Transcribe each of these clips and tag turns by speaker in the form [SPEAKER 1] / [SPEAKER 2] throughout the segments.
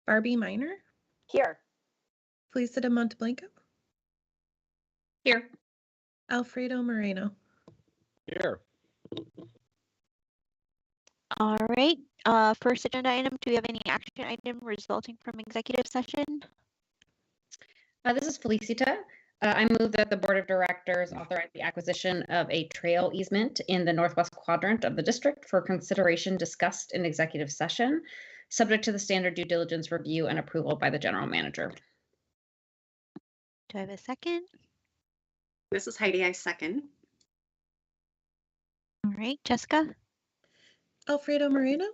[SPEAKER 1] Barbie Miner,
[SPEAKER 2] Here.
[SPEAKER 1] Felisa de Monteblanco,
[SPEAKER 3] Here.
[SPEAKER 1] Alfredo Moreno.
[SPEAKER 4] Here.
[SPEAKER 5] All right. First agenda item, do we have any action item resulting from executive session?
[SPEAKER 3] This is Felicita. I move that the Board of Directors authorize the acquisition of a trail easement in the northwest quadrant of the district for consideration discussed in executive session, subject to the standard due diligence review and approval by the general manager.
[SPEAKER 5] Do I have a second?
[SPEAKER 6] This is Heidi. I second.
[SPEAKER 5] All right, Jessica?
[SPEAKER 1] Alfredo Moreno,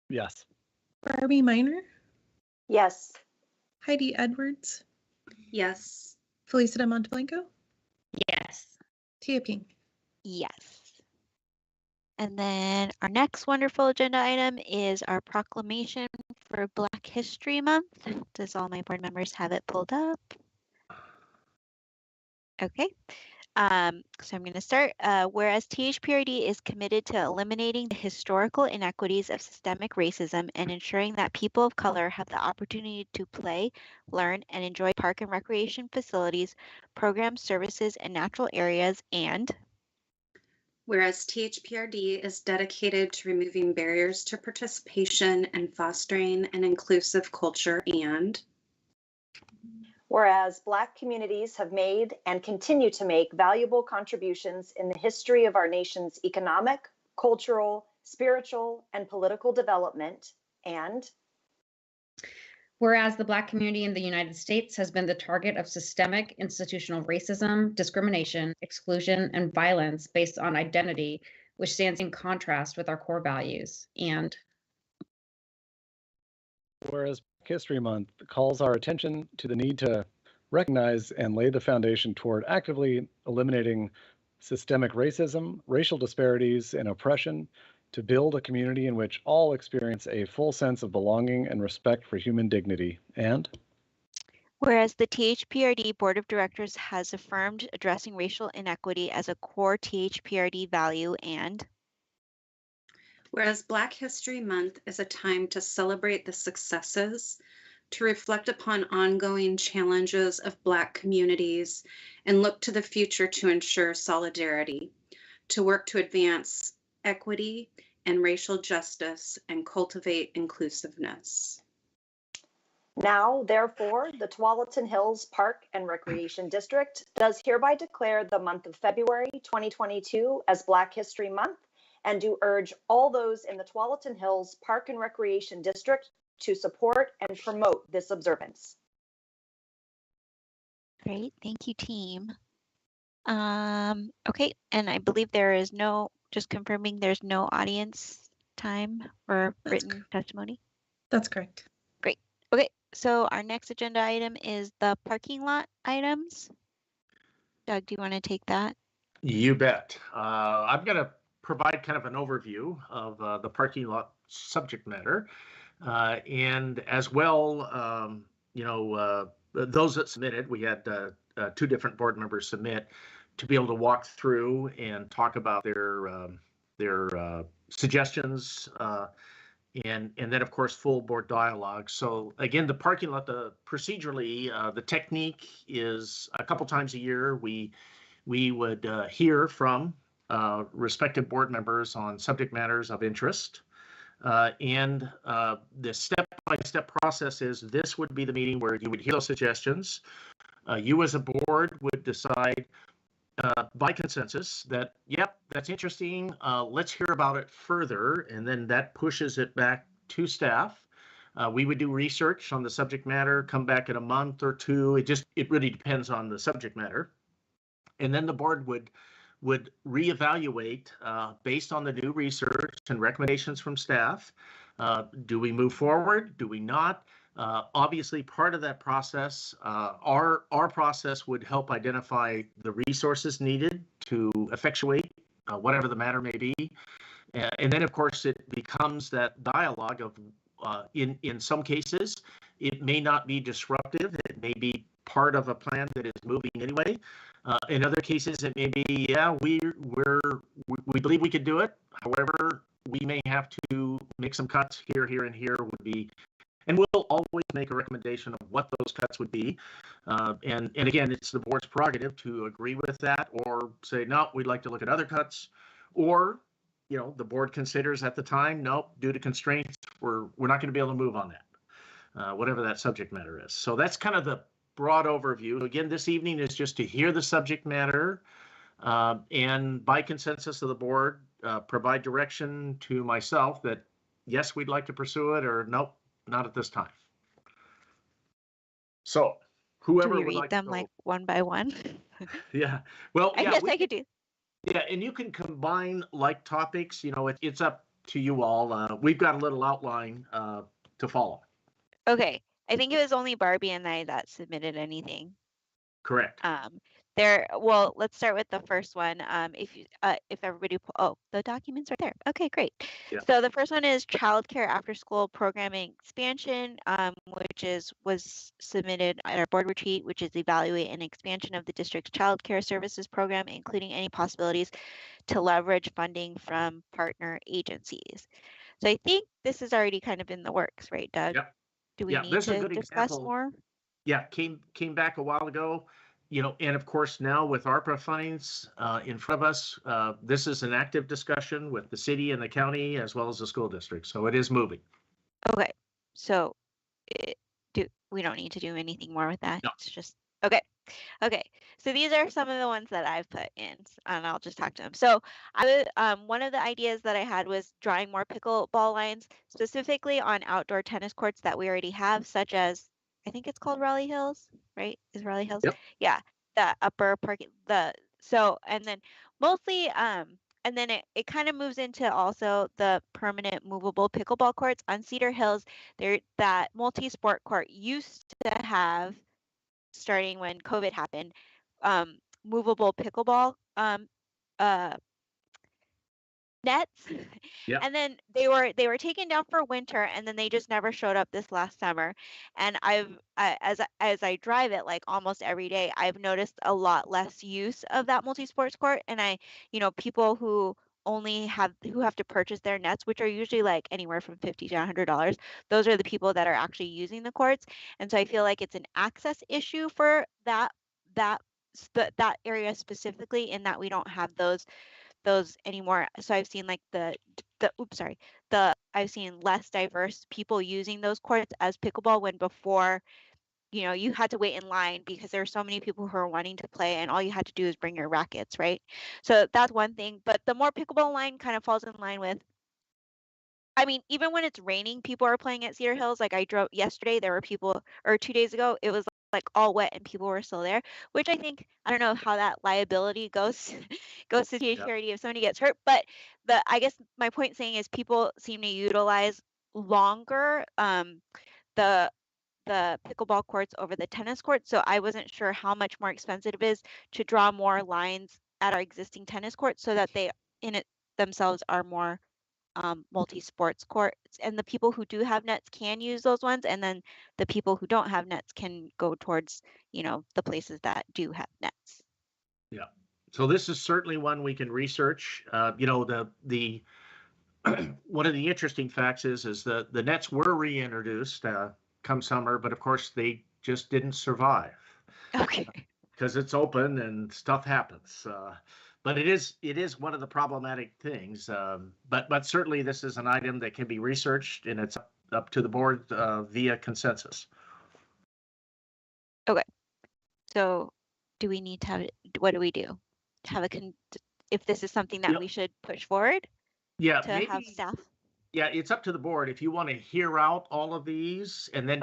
[SPEAKER 4] Yes.
[SPEAKER 1] Barbie Miner,
[SPEAKER 2] Yes.
[SPEAKER 1] Heidi Edwards,
[SPEAKER 6] Yes.
[SPEAKER 1] Felisa de Monteblanco,
[SPEAKER 3] Yes.
[SPEAKER 1] Tia Ping.
[SPEAKER 5] Yes. And then our next wonderful agenda item is our proclamation for Black History Month. Does all my board members have it pulled up? Okay. So I'm going to start. Whereas THPRD is committed to eliminating the historical inequities of systemic racism and ensuring that people of color have the opportunity to play, learn, and enjoy park and recreation facilities, programs, services, and natural areas, and
[SPEAKER 6] Whereas THPRD is dedicated to removing barriers to participation and fostering an inclusive culture, and
[SPEAKER 2] Whereas Black communities have made and continue to make valuable contributions in the history of our nation's economic, cultural, spiritual, and political development, and
[SPEAKER 3] Whereas the Black community in the United States has been the target of systemic institutional racism, discrimination, exclusion, and violence based on identity, which stands in contrast with our core values, and
[SPEAKER 4] Whereas Black History Month calls our attention to the need to recognize and lay the foundation toward actively eliminating systemic racism, racial disparities, and oppression to build a community in which all experience a full sense of belonging and respect for human dignity. And
[SPEAKER 5] whereas the THPRD Board of Directors has affirmed addressing racial inequity as a core THPRD value, and
[SPEAKER 6] whereas Black History Month is a time to celebrate the successes, to reflect upon ongoing challenges of Black communities, and look to the future to ensure solidarity, to work to advance equity and racial justice and cultivate inclusiveness.
[SPEAKER 2] now, therefore, the Tualatin Hills Park and Recreation District does hereby declare the month of February 2022 as Black History Month, and do urge all those in the Tualatin Hills Park and Recreation District to support and promote this observance.
[SPEAKER 5] great, thank you, team. Okay, and I believe there is no, just confirming there's no audience time for written testimony.
[SPEAKER 1] That's correct.
[SPEAKER 5] Great. Okay, so our next agenda item is the parking lot items. Doug, do you want to take that?
[SPEAKER 7] You bet. I'm going to provide kind of an overview of the parking lot subject matter. And as well, those that submitted, we had two different board members submit to be able to walk through and talk about their suggestions, and then of course full board dialogue. So again, the parking lot, procedurally, the technique is a couple times a year we would hear from respective board members on subject matters of interest. And the step-by-step process is this would be the meeting where you would hear those suggestions. You as a board would decide by consensus that, yep, that's interesting. Let's hear about it further. And then that pushes it back to staff. We would do research on the subject matter, come back in a month or two. It really depends on the subject matter. And then the board would reevaluate based on the new research and recommendations from staff. Do we move forward? Do we not? Obviously, part of that process, our process would help identify the resources needed to effectuate whatever the matter may be. And then, of course, it becomes that dialogue of, in some cases, it may not be disruptive. It may be part of a plan that is moving anyway. In other cases, it may be, yeah, we believe we could do it. However, we may have to make some cuts here, and here would be And we'll always make a recommendation of what those cuts would be. And again, it's the board's prerogative to agree with that or say, no, we'd like to look at other cuts. Or, the board considers at the time, nope, due to constraints, we're not going to be able to move on that, whatever that subject matter is. So that's kind of the broad overview. Again, this evening is just to hear the subject matter and by consensus of the board, provide direction to myself that, yes, we'd like to pursue it, or nope, not at this time. So whoever
[SPEAKER 5] Do we
[SPEAKER 7] would
[SPEAKER 5] read
[SPEAKER 7] like
[SPEAKER 5] them
[SPEAKER 7] to
[SPEAKER 5] like one by one?
[SPEAKER 7] Yeah, well,
[SPEAKER 5] I
[SPEAKER 7] yeah,
[SPEAKER 5] guess I could do.
[SPEAKER 7] Yeah, and you can combine like topics, it's up to you all. We've got a little outline to follow.
[SPEAKER 5] Okay, I think it was only Barbie and I that submitted anything.
[SPEAKER 7] Correct.
[SPEAKER 5] Well, let's start with the first one. If everybody, the document's right there. Okay, great.
[SPEAKER 7] Yeah.
[SPEAKER 5] So the first one is childcare after school programming expansion, which was submitted at our board retreat, which is evaluate an expansion of the district's childcare services program, including any possibilities to leverage funding from partner agencies. So I think this is already kind of in the works, right, Doug?
[SPEAKER 7] Yep.
[SPEAKER 5] Do we
[SPEAKER 7] Yeah,
[SPEAKER 5] need
[SPEAKER 7] this is a
[SPEAKER 5] to
[SPEAKER 7] good
[SPEAKER 5] discuss
[SPEAKER 7] example.
[SPEAKER 5] more?
[SPEAKER 7] Yeah, came back a while ago, and of course now with ARPA funds in front of us, this is an active discussion with the city and the county as well as the school district. So it is moving.
[SPEAKER 5] Okay, so we don't need to do anything more with that.
[SPEAKER 7] No.
[SPEAKER 5] It's just okay. Okay, so these are some of the ones that I've put in, and I'll just talk to them. So one of the ideas that I had was drawing more pickleball lines, specifically on outdoor tennis courts that we already have, such as I think it's called Raleigh Hills, right? Is Raleigh Hills?
[SPEAKER 7] Yep.
[SPEAKER 5] Yeah, the upper parking and then mostly and then it kind of moves into also the permanent movable pickleball courts on Cedar Hills. That multi-sport court used to have, starting when COVID happened, movable pickleball nets.
[SPEAKER 7] Yeah.
[SPEAKER 5] And then they were taken down for winter, and then they just never showed up this last summer. And as I drive it like almost every day, I've noticed a lot less use of that multi-sports court. And people who have to purchase their nets, which are usually like anywhere from $50 to $100. Those are the people that are actually using the courts. And so I feel like it's an access issue for that area specifically, in that we don't have those anymore. So I've seen like I've seen less diverse people using those courts as pickleball, when before, you had to wait in line because there were so many people who are wanting to play, and all you had to do is bring your rackets, right? So that's one thing. But the more pickleball line kind of falls in line with, I mean, even when it's raining, people are playing at Cedar Hills. Like I drove yesterday, there were people, or 2 days ago, it was like all wet and people were still there, which I think, I don't know how that liability goes to THPRD if somebody gets hurt. But I guess my point saying is people seem to utilize longer the pickleball courts over the tennis courts. So I wasn't sure how much more expensive it is to draw more lines at our existing tennis courts, so that they in it themselves are more multi-sports courts, and the people who do have nets can use those ones, and then the people who don't have nets can go towards the places that do have nets.
[SPEAKER 7] Yeah. So this is certainly one we can research. The one of the interesting facts is the nets were reintroduced come summer, but of course they just didn't survive.
[SPEAKER 5] Okay.
[SPEAKER 7] Because it's open and stuff happens. But it is one of the problematic things. But certainly this is an item that can be researched, and it's up to the board via consensus.
[SPEAKER 5] Okay. So do we need to have, what do we do? Have if this is something that we should push forward?
[SPEAKER 7] Yeah,
[SPEAKER 5] to have staff?
[SPEAKER 7] Yeah, it's up to the board. If you want to hear out all of these and then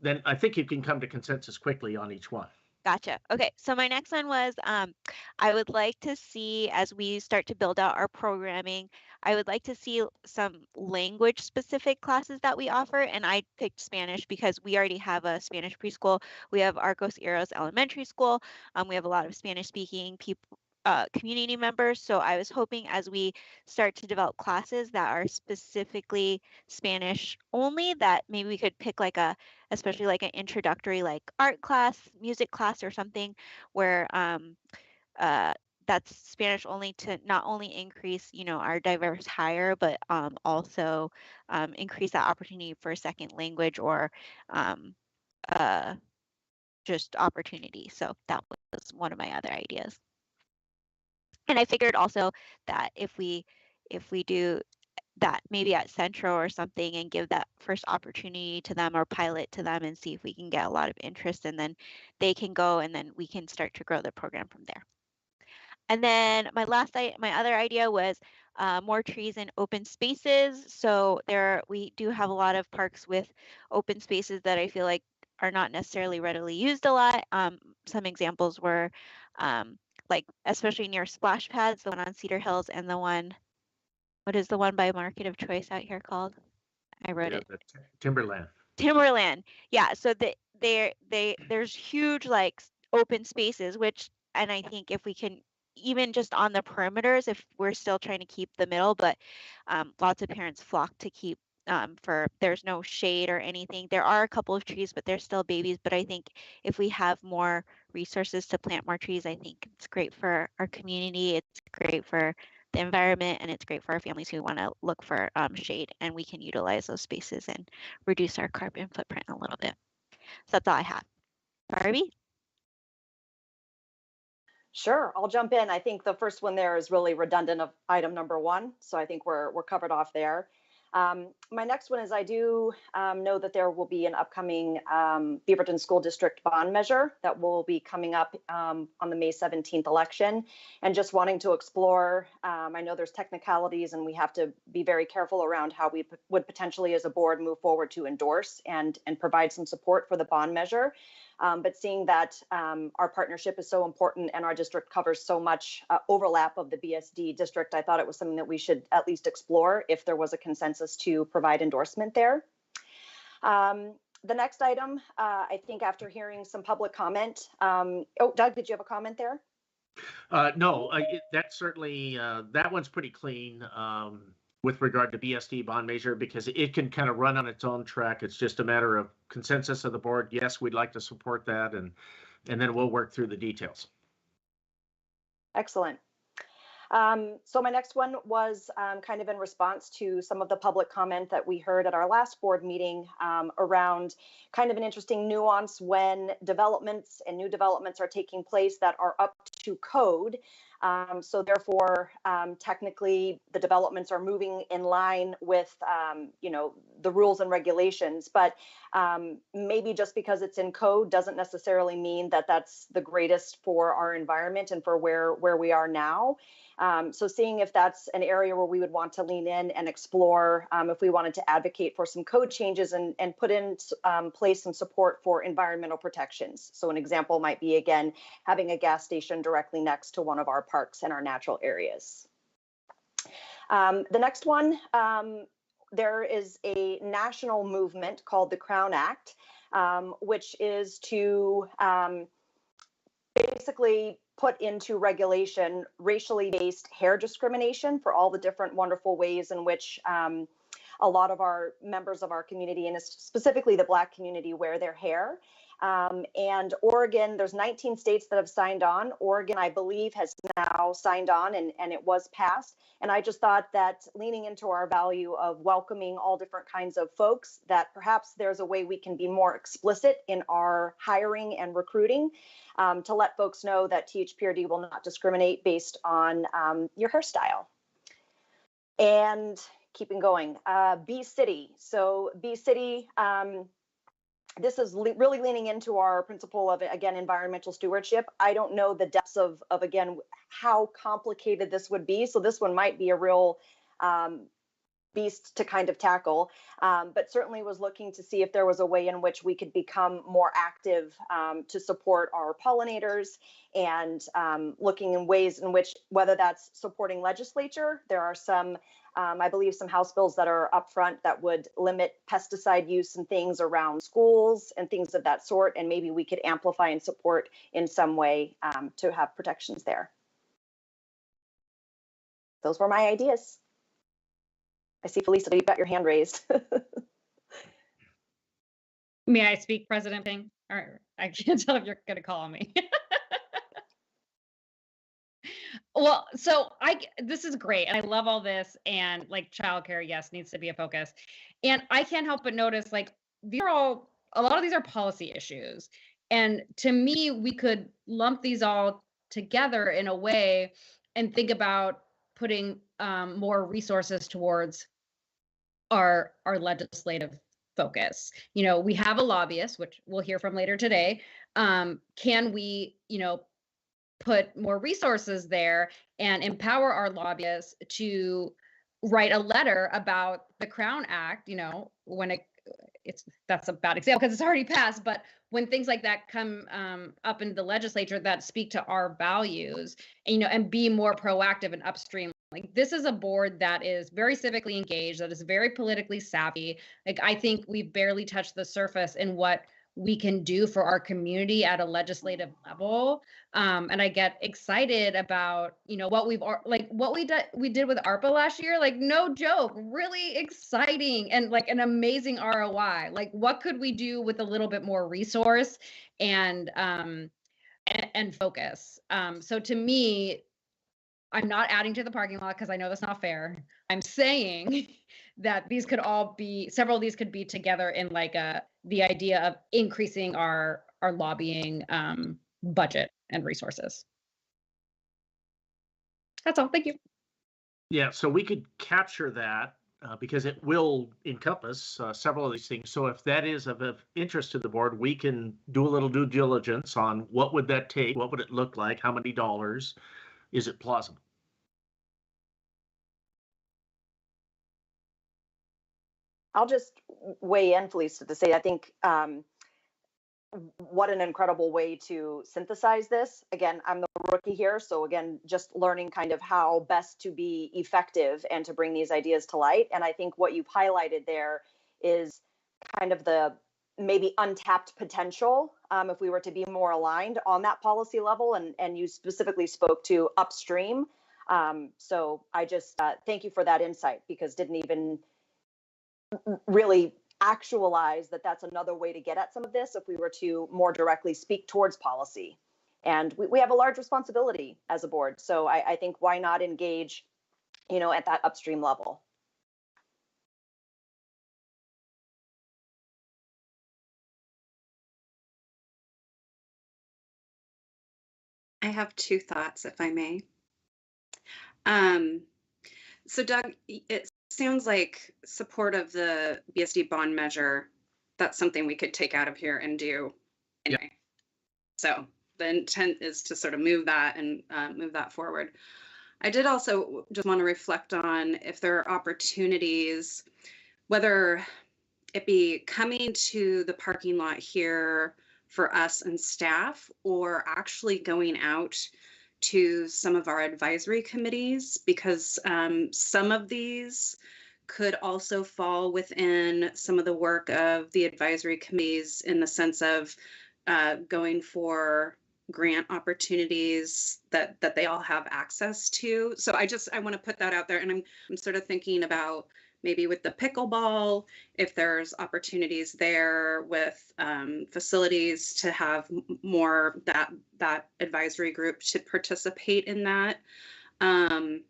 [SPEAKER 7] then I think you can come to consensus quickly on each one.
[SPEAKER 5] Gotcha. Okay, so my next one was I would like to see, as we start to build out our programming, I would like to see some language specific classes that we offer. And I picked Spanish because we already have a Spanish preschool. We have Arcos Eros Elementary School. We have a lot of Spanish speaking people, community members. So I was hoping, as we start to develop classes that are specifically Spanish only, that maybe we could pick especially like an introductory, like art class, music class or something, where that's Spanish only, to not only increase, our diverse hire, but also increase that opportunity for a second language or just opportunity. So that was one of my other ideas. And I figured also that if we do that maybe at Central or something and give that first opportunity to them or pilot to them and see if we can get a lot of interest, and then they can go and then we can start to grow the program from there. And then my other idea was more trees and open spaces. So we do have a lot of parks with open spaces that I feel like are not necessarily readily used a lot. Some examples were like especially near splash pads, the one on Cedar Hills and the one, what is the one by Market of Choice out here called? I wrote it.
[SPEAKER 7] The Timberland.
[SPEAKER 5] Timberland. Yeah. So there's huge like open spaces, and I think if we can, even just on the perimeters, if we're still trying to keep the middle, but lots of parents flock to keep there's no shade or anything. There are a couple of trees, but they're still babies. But I think if we have more resources to plant more trees, I think it's great for our community. It's great for the environment, and it's great for our families who want to look for shade, and we can utilize those spaces and reduce our carbon footprint a little bit. So that's all I have. Barbie?
[SPEAKER 2] Sure, I'll jump in. I think the first one there is really redundant of item number 1, so I think we're covered off there. My next one is I do know that there will be an upcoming Beaverton School District bond measure that will be coming up on the May 17th election, and just wanting to explore. I know there's technicalities and we have to be very careful around how we would potentially as a board move forward to endorse and provide some support for the bond measure. But seeing that our partnership is so important and our district covers so much overlap of the BSD district, I thought it was something that we should at least explore if there was a consensus to provide endorsement there. The next item, I think after hearing some public comment, Doug, did you have a comment there?
[SPEAKER 7] No, that's certainly, that one's pretty clean. With regard to BSD bond measure, because it can kind of run on its own track. It's just a matter of consensus of the board. Yes, we'd like to support that, and then we'll work through the details.
[SPEAKER 2] Excellent. So my next one was kind of in response to some of the public comment that we heard at our last board meeting around kind of an interesting nuance when developments and new developments are taking place that are up to code. So therefore, technically, the developments are moving in line with, the rules and regulations. But maybe just because it's in code doesn't necessarily mean that that's the greatest for our environment and for where we are now. So seeing if that's an area where we would want to lean in and explore if we wanted to advocate for some code changes and put in place some support for environmental protections. So an example might be, again, having a gas station directly next to one of our parks and our natural areas. The next one, there is a national movement called the Crown Act, which is to basically put into regulation racially based hair discrimination for all the different wonderful ways in which a lot of our members of our community, and specifically the Black community, wear their hair. And Oregon, there's 19 states that have signed on. Oregon, I believe, has now signed on and it was passed. And I just thought that leaning into our value of welcoming all different kinds of folks, that perhaps there's a way we can be more explicit in our hiring and recruiting to let folks know that THPRD will not discriminate based on your hairstyle. And keeping going, Bee City. So Bee City, this is really leaning into our principle of, again, environmental stewardship. I don't know the depths of again, how complicated this would be. So this one might be a real beast to kind of tackle, but certainly was looking to see if there was a way in which we could become more active to support our pollinators and looking in ways in which, whether that's supporting legislature, there are some I believe some House bills that are up front that would limit pesticide use and things around schools and things of that sort. And maybe we could amplify and support in some way to have protections there. Those were my ideas. I see, Felicity, you've got your hand raised.
[SPEAKER 3] May I speak, President Ping? Or I can't tell if you're going to call on me. Well, so this is great, and I love all this, and like childcare, yes, needs to be a focus. And I can't help but notice, like, these are all a lot of these are policy issues. And to me, we could lump these all together in a way and think about putting more resources towards our legislative focus. You know, we have a lobbyist, which we'll hear from later today. Can we, put more resources there and empower our lobbyists to write a letter about the Crown Act, when that's a bad example because it's already passed, but when things like that come up in the legislature that speak to our values, and be more proactive and upstream. Like, this is a board that is very civically engaged, that is very politically savvy. Like, I think we've barely touched the surface in what we can do for our community at a legislative level. And I get excited about, what we did with ARPA last year. Like, no joke, really exciting and like an amazing ROI. Like, what could we do with a little bit more resource and focus? So to me, I'm not adding to the parking lot because I know that's not fair. I'm saying that several of these could be together in like the idea of increasing our lobbying budget and resources. That's all. Thank you.
[SPEAKER 7] Yeah, so we could capture that because it will encompass several of these things. So if that is of interest to the board, we can do a little due diligence on what would that take, what would it look like, how many dollars, is it plausible?
[SPEAKER 2] I'll just weigh in, Felicia, to say I think what an incredible way to synthesize this. Again, I'm the rookie here, so again, just learning kind of how best to be effective and to bring these ideas to light. And I think what you've highlighted there is kind of the maybe untapped potential if we were to be more aligned on that policy level. And you specifically spoke to upstream. So I just thank you for that insight, because didn't even really actualize that that's another way to get at some of this if we were to more directly speak towards policy. And we have a large responsibility as a board. So I think why not engage, at that upstream level?
[SPEAKER 6] I have two thoughts, if I may. So Doug, it sounds like support of the BSD bond measure, that's something we could take out of here and do anyway. Yep. So the intent is to sort of move that and move that forward. I did also just want to reflect on if there are opportunities, whether it be coming to the parking lot here for us and staff, or actually going out to some of our advisory committees, because some of these could also fall within some of the work of the advisory committees in the sense of going for grant opportunities that they all have access to. So I want to put that out there, and I'm sort of thinking about maybe with the pickleball, if there's opportunities there with facilities to have more that advisory group to participate in that. I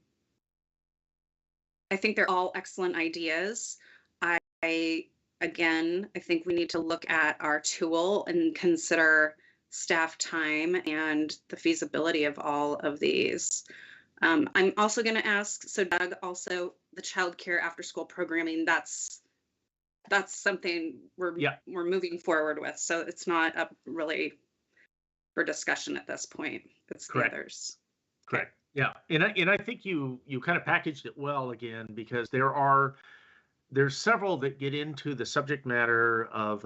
[SPEAKER 6] think they're all excellent ideas. I think we need to look at our tool and consider staff time and the feasibility of all of these. I'm also going to ask, so Doug, also the childcare after school programming, that's something we're moving forward with. So it's not up really for discussion at this point. It's Correct. The others.
[SPEAKER 7] Correct. Yeah. And I think you kind of packaged it well again, because there's several that get into the subject matter of,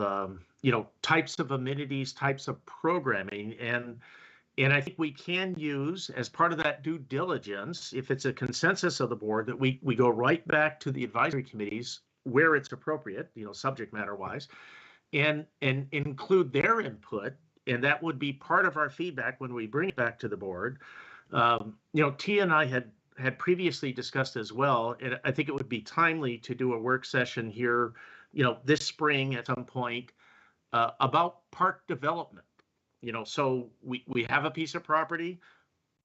[SPEAKER 7] types of amenities, types of programming. And I think we can use, as part of that due diligence, if it's a consensus of the board, that we go right back to the advisory committees where it's appropriate, subject matter wise, and include their input. And that would be part of our feedback when we bring it back to the board. Tia and I had previously discussed as well, and I think it would be timely to do a work session here, this spring at some point about park development. So we have a piece of property.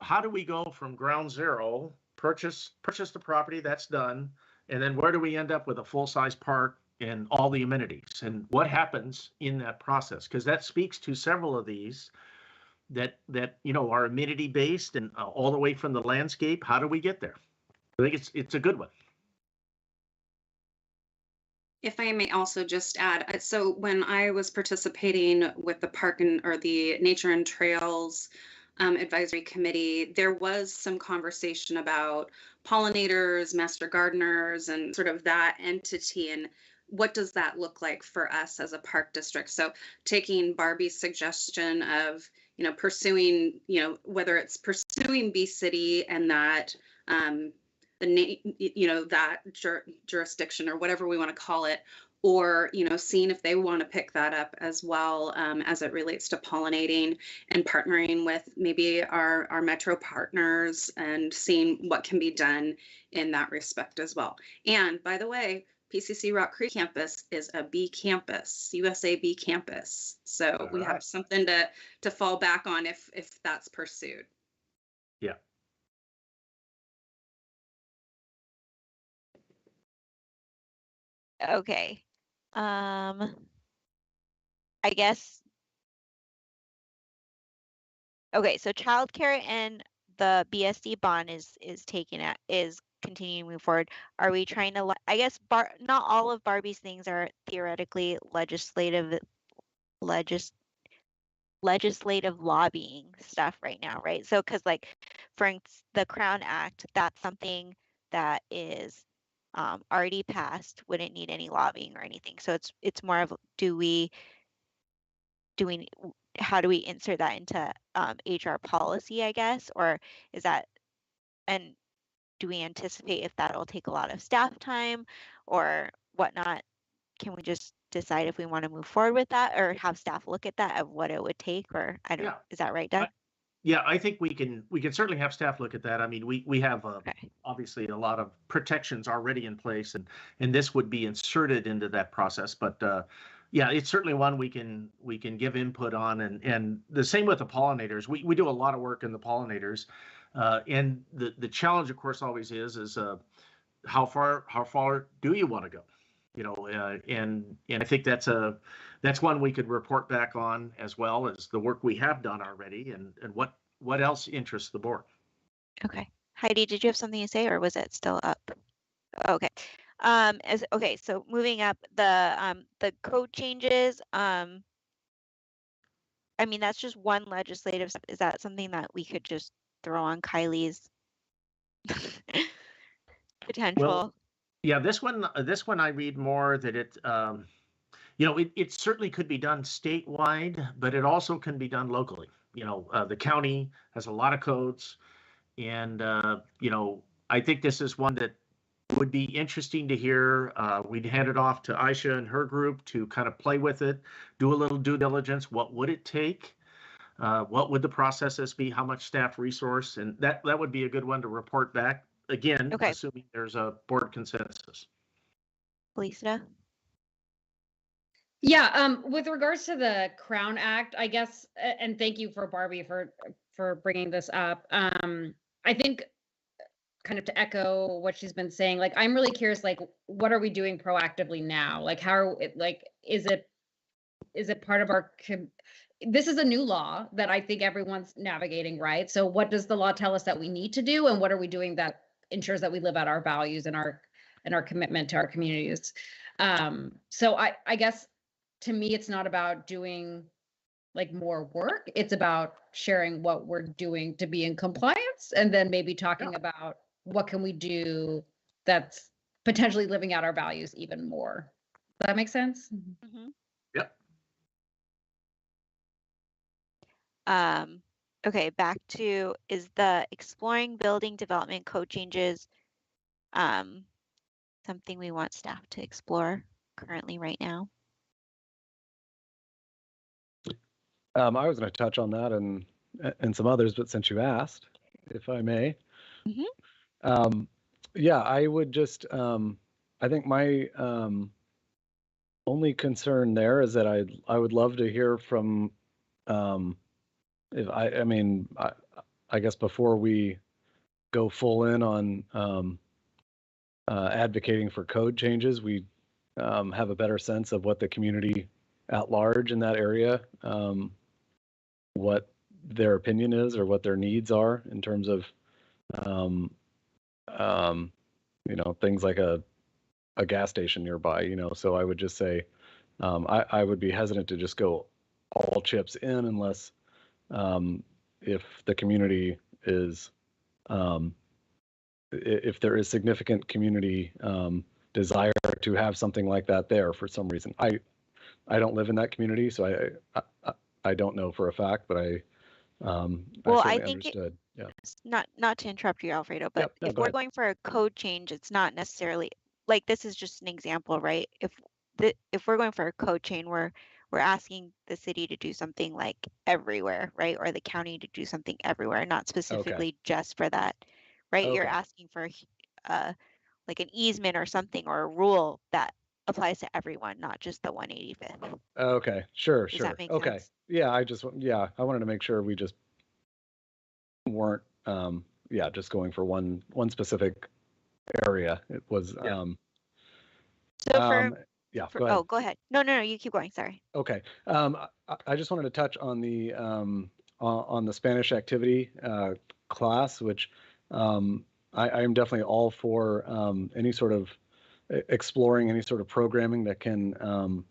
[SPEAKER 7] how do we go from ground zero, purchase the property, that's done, and then where do we end up with a full-size park and all the amenities? And what happens in that process? Because that speaks to several of these that are amenity based and all the way from the landscape. How do we get there? I think it's a good one.
[SPEAKER 6] If I may also just add, so when I was participating with the park or the Nature and Trails Advisory Committee, there was some conversation about pollinators, master gardeners, and sort of that entity, and what does that look like for us as a park district? So taking Barbie's suggestion of, pursuing, whether it's pursuing Bee City and that that jurisdiction or whatever we want to call it, or seeing if they want to pick that up as well, as it relates to pollinating and partnering with maybe our metro partners and seeing what can be done in that respect as well. And by the way, PCC Rock Creek campus is a bee campus, USA Bee campus, so we have something to fall back on if that's pursued.
[SPEAKER 7] Yeah.
[SPEAKER 5] Okay. I guess. Okay, so childcare and the BSD bond is continuing to move forward. Are we trying to? I guess not all of Barbie's things are theoretically legislative lobbying stuff right now, right? So, because for instance, the Crown Act, that's something that is already passed, wouldn't need any lobbying or anything. So it's more of how do we insert that into HR policy, I guess, or is that, and do we anticipate if that'll take a lot of staff time or whatnot? Can we just decide if we want to move forward with that or have staff look at that of what it would take, or I don't know. Is that right, Doug?
[SPEAKER 7] Yeah, I think we can certainly have staff look at that. I mean, we have obviously a lot of protections already in place, and this would be inserted into that process. But yeah, it's certainly one we can give input on, and the same with the pollinators. We do a lot of work in the pollinators, and the challenge, of course, always is how far do you want to go? And I think that's one we could report back on, as well as the work we have done already, and what else interests the board.
[SPEAKER 5] Okay, Heidi, did you have something to say, or was it still up? Okay. So moving up, the code changes. I mean, that's just one legislative. Is that something that we could just throw on Kylie's potential?
[SPEAKER 7] Well, yeah, this one I read more that it certainly could be done statewide, but it also can be done locally. The county has a lot of codes, and I think this is one that would be interesting to hear. We'd hand it off to Aisha and her group to kind of play with it, do a little due diligence. What would it take? What would the processes be? How much staff resource? And that would be a good one to report back. Again, assuming there's a board consensus.
[SPEAKER 5] Lisa?
[SPEAKER 3] Yeah, with regards to the Crown Act, I guess, and thank you for Barbie for bringing this up. I think, kind of to echo what she's been saying, I'm really curious, what are we doing proactively now? Is it part of our, this is a new law that I think everyone's navigating, right? So what does the law tell us that we need to do, and what are we doing that ensures that we live out our values and our commitment to our communities? So I guess, to me, it's not about doing more work. It's about sharing what we're doing to be in compliance, and then maybe talking about what can we do that's potentially living out our values even more. Does that make sense?
[SPEAKER 5] Mm-hmm.
[SPEAKER 7] Yep.
[SPEAKER 5] Okay, back to, is the exploring building development code changes something we want staff to explore currently right now?
[SPEAKER 4] I was going to touch on that and some others, but since you asked, if I may.
[SPEAKER 5] Mm-hmm.
[SPEAKER 4] Yeah, I would just, I think my only concern there is that I would love to hear from, I guess before we go full in on advocating for code changes, we have a better sense of what the community at large in that area, what their opinion is or what their needs are in terms of, things like a gas station nearby, so I would just say, I would be hesitant to just go all chips in unless if the community is, if there is significant community desire to have something like that there for some reason. I don't live in that community, so I don't know for a fact, but I
[SPEAKER 5] Well,
[SPEAKER 4] certainly
[SPEAKER 5] I think
[SPEAKER 4] understood. Yeah.
[SPEAKER 5] not to interrupt you, Alfredo, but
[SPEAKER 4] Yep. No,
[SPEAKER 5] if
[SPEAKER 4] go
[SPEAKER 5] we're
[SPEAKER 4] ahead.
[SPEAKER 5] going for a code change, it's not necessarily like this is just an example, right? If we're going for a code change, we're asking the city to do something like everywhere, right? Or the county to do something everywhere, not specifically just for that, right? You're
[SPEAKER 4] Okay.
[SPEAKER 5] asking for like an easement or something or a rule that applies to everyone, not just the 185th.
[SPEAKER 4] Okay. Sure.
[SPEAKER 5] Does that
[SPEAKER 4] Sure.
[SPEAKER 5] make
[SPEAKER 4] Okay.
[SPEAKER 5] sense?
[SPEAKER 4] Yeah. I wanted to make sure we just weren't, just going for one specific area. It was,
[SPEAKER 7] Yeah.
[SPEAKER 5] So
[SPEAKER 4] go ahead.
[SPEAKER 5] oh, go ahead. No, you keep going. Sorry.
[SPEAKER 4] Okay. I just wanted to touch on the Spanish activity class, which I am definitely all for any sort of exploring any sort of programming that can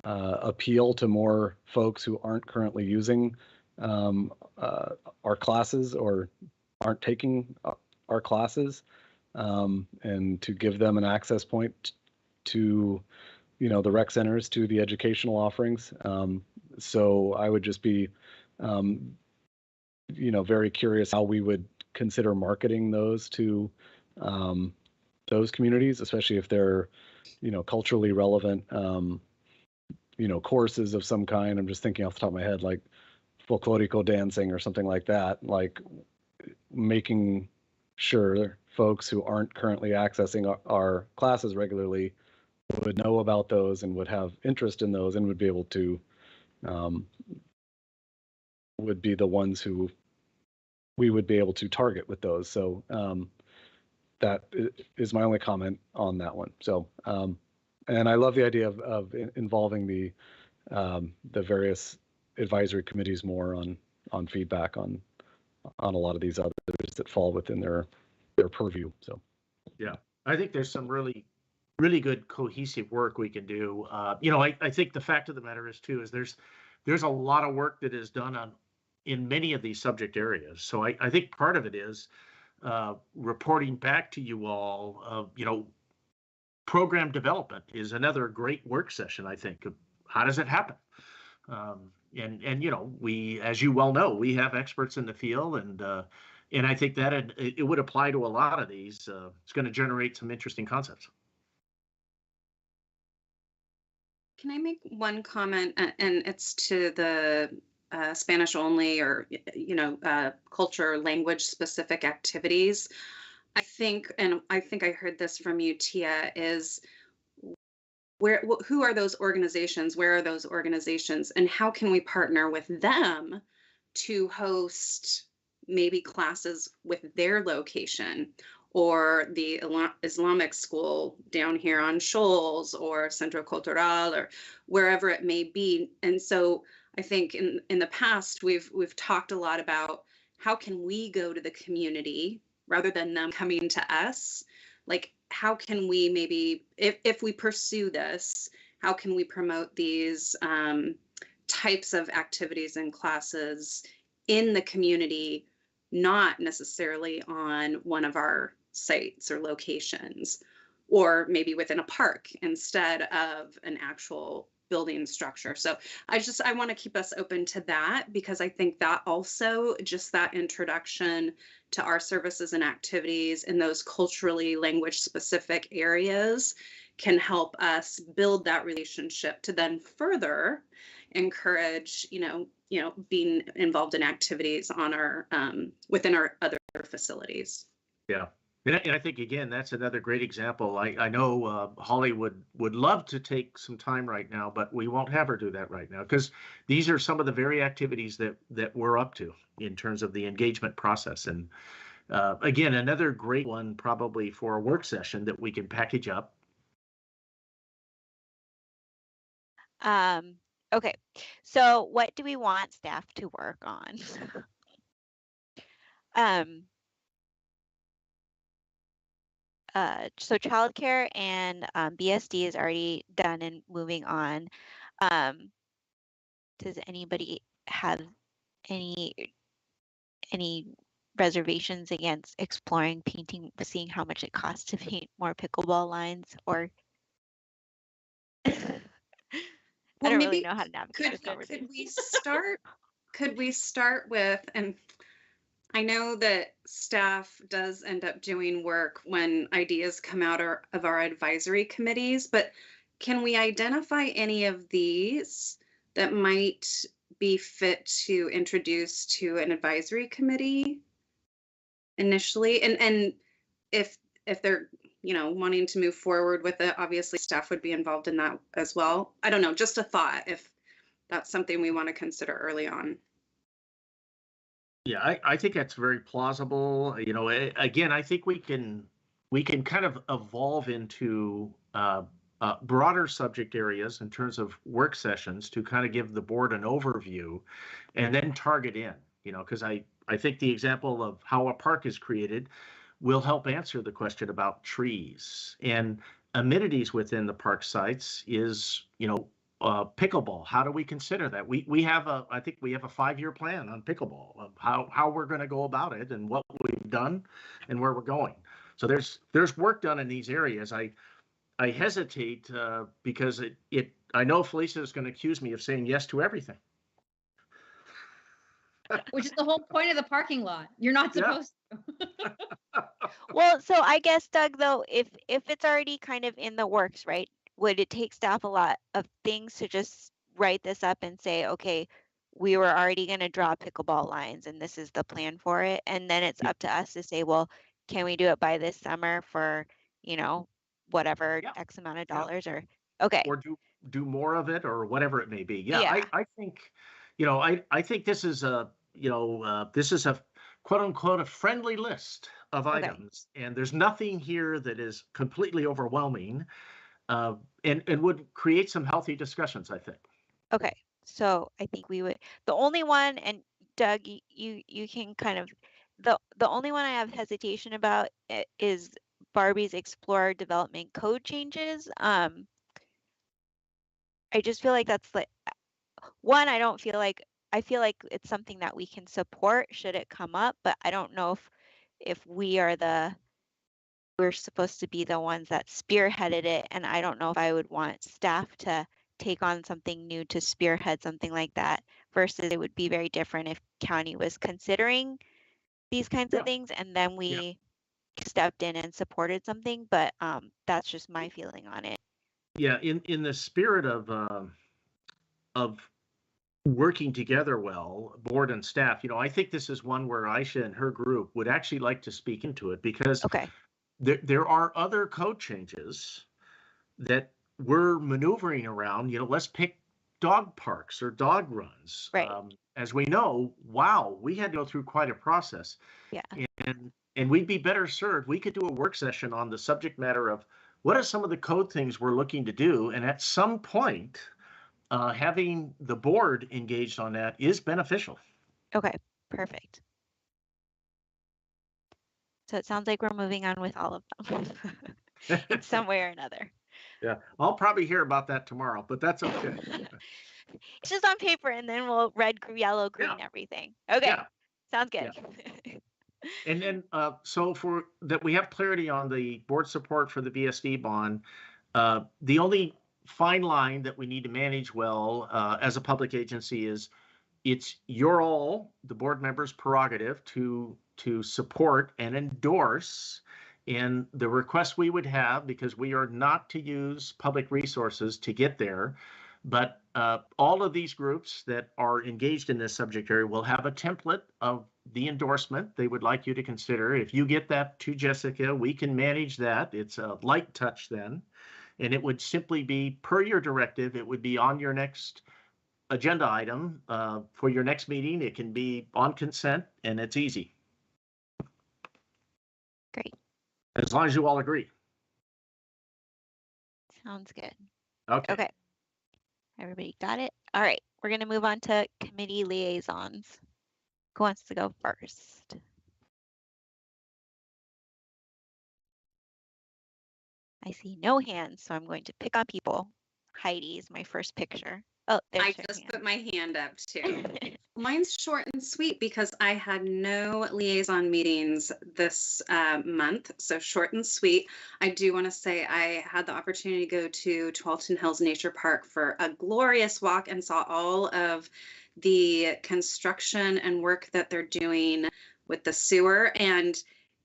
[SPEAKER 4] appeal to more folks who aren't currently using our classes or aren't taking our classes, and to give them an access point to the rec centers, to the educational offerings. So I would just be very curious how we would consider marketing those to those communities, especially if they're culturally relevant courses of some kind. I'm just thinking off the top of my head, like folklorico dancing or something like that, like making sure folks who aren't currently accessing our classes regularly would know about those and would have interest in those and would be able to would be the ones who we would be able to target with those. So that is my only comment on that one. So and I love the idea of involving the various advisory committees more on feedback on a lot of these others that fall within their purview. So
[SPEAKER 7] Yeah, I think there's some really good cohesive work we can do. I think the fact of the matter is too, is there's a lot of work that is done in many of these subject areas. So I think part of it is reporting back to you all, program development is another great work session, I think. How does it happen? And we, as you well know, we have experts in the field, and I think that it would apply to a lot of these. It's going to generate some interesting concepts.
[SPEAKER 6] Can I make one comment? And it's to the Spanish only or, culture, language specific activities. I think I heard this from you, Tia, is who are those organizations? Where are those organizations? And how can we partner with them to host maybe classes with their location, or the Islamic school down here on Shoals or Centro Cultural or wherever it may be. And so I think in the past, we've talked a lot about how can we go to the community rather than them coming to us. Like, how can we maybe, if we pursue this, how can we promote these types of activities and classes in the community, not necessarily on one of our sites or locations, or maybe within a park instead of an actual building structure. So I want to keep us open to that, because I think that also just that introduction to our services and activities in those culturally language specific areas can help us build that relationship to then further encourage, being involved in activities on our within our other facilities.
[SPEAKER 7] Yeah. And I think, again, that's another great example. I know Holly would love to take some time right now, but we won't have her do that right now because these are some of the very activities that we're up to in terms of the engagement process. And again, another great one probably for a work session that we can package up.
[SPEAKER 5] Okay, so what do we want staff to work on? So childcare and BSD is already done and moving on. Does anybody have any reservations against exploring painting, seeing how much it costs to paint more pickleball lines? Or I
[SPEAKER 6] Well,
[SPEAKER 5] don't really
[SPEAKER 6] maybe
[SPEAKER 5] know how to navigate this
[SPEAKER 6] could
[SPEAKER 5] conversation.
[SPEAKER 6] we start with, and I know that staff does end up doing work when ideas come out of our advisory committees, but can we identify any of these that might be fit to introduce to an advisory committee initially? And if they're, wanting to move forward with it, obviously staff would be involved in that as well. I don't know, just a thought if that's something we want to consider early on.
[SPEAKER 7] Yeah, I think that's very plausible. Again, I think we can kind of evolve into broader subject areas in terms of work sessions to kind of give the board an overview and then target in, because I think the example of how a park is created will help answer the question about trees and amenities within the park sites is, pickleball. How do we consider that? We have I think we have a 5-year plan on pickleball of how we're going to go about it and what we've done and where we're going. So there's work done in these areas. I hesitate because I know Felicia is going to accuse me of saying yes to everything.
[SPEAKER 3] Which is the whole point of the parking lot. You're not supposed to.
[SPEAKER 5] Well, so I guess, Doug, though, if it's already kind of in the works, right, would it take staff a lot of things to just write this up and say, okay, we were already going to draw pickleball lines and this is the plan for it? And then it's up to us to say, well, can we do it by this summer for, whatever X amount of dollars or, okay.
[SPEAKER 7] Or do more of it or whatever it may be.
[SPEAKER 5] Yeah.
[SPEAKER 7] I think, I think this is a quote unquote a friendly list of items, and there's nothing here that is completely overwhelming, and would create some healthy discussions, I think.
[SPEAKER 5] Okay, so I think we would, the only one, and Doug, you can kind of, the only one I have hesitation about is Barbie's Explorer development code changes. I just feel like that's like, one, I feel like it's something that we can support should it come up, but I don't know if we're supposed to be the ones that spearheaded it, and I don't know if I would want staff to take on something new to spearhead something like that versus it would be very different if county was considering these kinds of things and then we stepped in and supported something, but that's just my feeling on it.
[SPEAKER 7] Yeah, in the spirit of working together well, board and staff, I think this is one where Aisha and her group would actually like to speak into it because there are other code changes that we're maneuvering around. Let's pick dog parks or dog runs.
[SPEAKER 5] Right.
[SPEAKER 7] As we know, wow, we had to go through quite a process.
[SPEAKER 5] Yeah.
[SPEAKER 7] And we'd be better served. We could do a work session on the subject matter of what are some of the code things we're looking to do. And at some point, having the board engaged on that is beneficial.
[SPEAKER 5] Okay, perfect. So it sounds like we're moving on with all of them in some way or another.
[SPEAKER 7] Yeah, I'll probably hear about that tomorrow, but that's okay.
[SPEAKER 5] It's just on paper and then we'll red, yellow, green, everything. Okay, sounds good.
[SPEAKER 7] Yeah. And then, so for that, we have clarity on the board support for the BSD bond. The only fine line that we need to manage well as a public agency is it's the board members' prerogative to support and endorse. And the request we would have, because we are not to use public resources to get there, but all of these groups that are engaged in this subject area will have a template of the endorsement they would like you to consider. If you get that to Jessica, we can manage that. It's a light touch then. And it would simply be per your directive, it would be on your next agenda item for your next meeting. It can be on consent and it's easy.
[SPEAKER 5] Great.
[SPEAKER 7] As long as you all agree.
[SPEAKER 5] Sounds good.
[SPEAKER 7] Okay.
[SPEAKER 5] Okay. Everybody got it? All right. We're going to move on to committee liaisons. Who wants to go first? I see no hands, so I'm going to pick on people. Heidi is my first picture. Oh, there's
[SPEAKER 6] I
[SPEAKER 5] her
[SPEAKER 6] just
[SPEAKER 5] hand.
[SPEAKER 6] put my hand up too. Mine's short and sweet because I had no liaison meetings this month, so short and sweet. I do want to say I had the opportunity to go to Tualatin Hills Nature Park for a glorious walk and saw all of the construction and work that they're doing with the sewer, and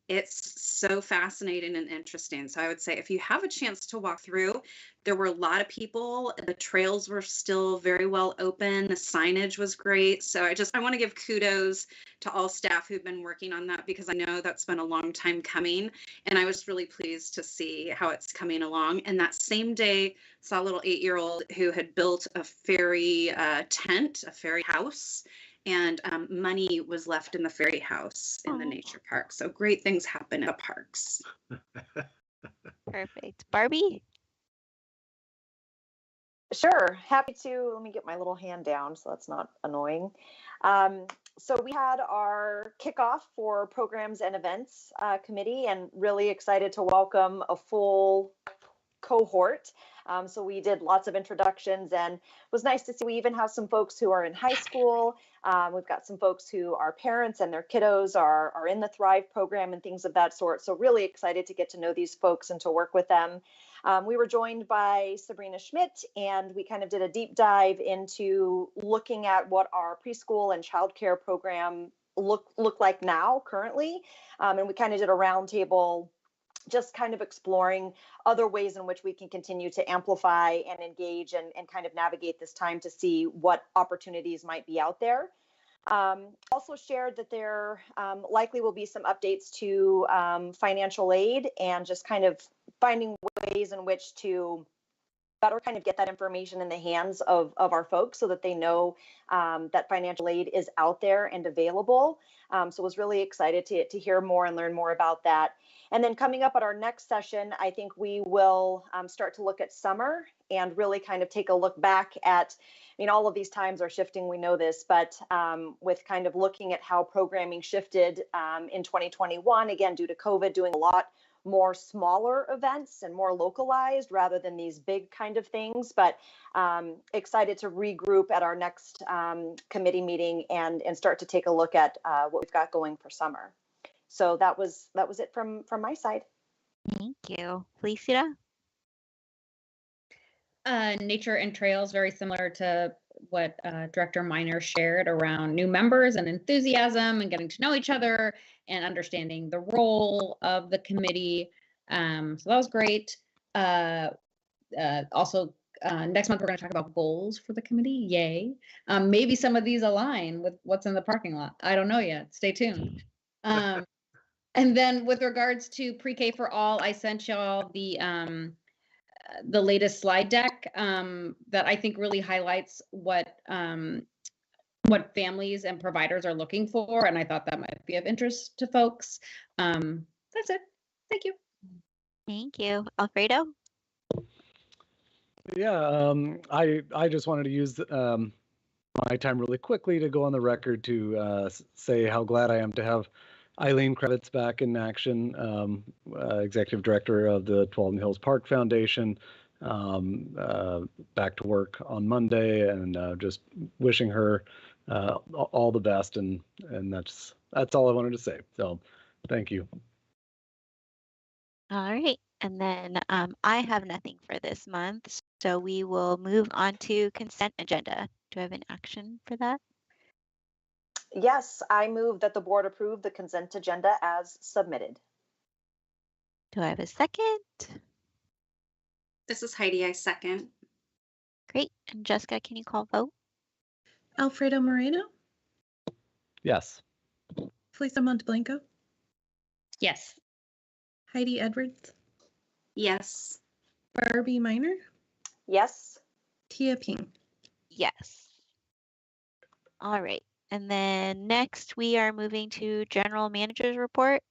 [SPEAKER 6] it's so fascinating and interesting. So I would say if you have a chance to walk through, there were a lot of people. The trails were still very well open. The signage was great. So I want to give kudos to all staff who've been working on that, because I know that's been a long time coming. And I was really pleased to see how it's coming along. And that same day, saw a little 8-year-old who had built a fairy tent, a fairy house, and money was left in the fairy house in the nature park. So great things happen at parks.
[SPEAKER 5] Perfect. Barbie?
[SPEAKER 2] Sure, happy to. Let me get my little hand down so that's not annoying. So we had our kickoff for programs and events committee, and really excited to welcome a full cohort. So we did lots of introductions, and it was nice to see we even have some folks who are in high school. We've got some folks who are parents and their kiddos are in the Thrive program and things of that sort. So really excited to get to know these folks and to work with them. We were joined by Sabrina Schmidt, and we kind of did a deep dive into looking at what our preschool and childcare program look like now currently. And we kind of did a roundtable, just kind of exploring other ways in which we can continue to amplify and engage and kind of navigate this time to see what opportunities might be out there. Also shared that there likely will be some updates to financial aid, and just kind of finding ways in which to better kind of get that information in the hands of our folks so that they know that financial aid is out there and available. So was really excited to hear more and learn more about that. And then coming up at our next session, I think we will start to look at summer and really kind of take a look back at, I mean, all of these times are shifting, we know this, but with kind of looking at how programming shifted in 2021, again, due to COVID, doing a lot more smaller events and more localized rather than these big kind of things. But excited to regroup at our next committee meeting and start to take a look at what we've got going for summer. So that was it from my side.
[SPEAKER 5] Thank you. Felicita?
[SPEAKER 3] Nature and trails, very similar to what Director Miner shared around new members and enthusiasm and getting to know each other and understanding the role of the committee. So that was great. Also, next month we're going to talk about goals for the committee. Yay. Maybe some of these align with what's in the parking lot. I don't know yet. Stay tuned. And then with regards to pre-K for all, I sent y'all the latest slide deck that I think really highlights what families and providers are looking for, and I thought that might be of interest to folks. That's it. Thank you.
[SPEAKER 5] Thank you. Alfredo?
[SPEAKER 4] Yeah, I just wanted to use my time really quickly to go on the record to say how glad I am to have Eileen Kravitz back in action, Executive Director of the Tualatin Hills Park Foundation, back to work on Monday, and just wishing her all the best, and that's all I wanted to say. So thank you.
[SPEAKER 5] All right. And then I have nothing for this month, so we will move on to consent agenda. Do I have an action for that?
[SPEAKER 2] Yes, I move that the board approve the consent agenda as submitted.
[SPEAKER 5] Do I have a second?
[SPEAKER 6] This is Heidi, I second.
[SPEAKER 5] Great. And Jessica, can you call vote?
[SPEAKER 1] Alfredo Moreno,
[SPEAKER 4] Yes.
[SPEAKER 1] Felisa Monteblanco,
[SPEAKER 3] Yes.
[SPEAKER 1] Heidi Edwards,
[SPEAKER 6] Yes.
[SPEAKER 1] Barbie Minor,
[SPEAKER 2] Yes.
[SPEAKER 1] Tia Ping.
[SPEAKER 5] Yes. All right. And then next we are moving to General Manager's Report.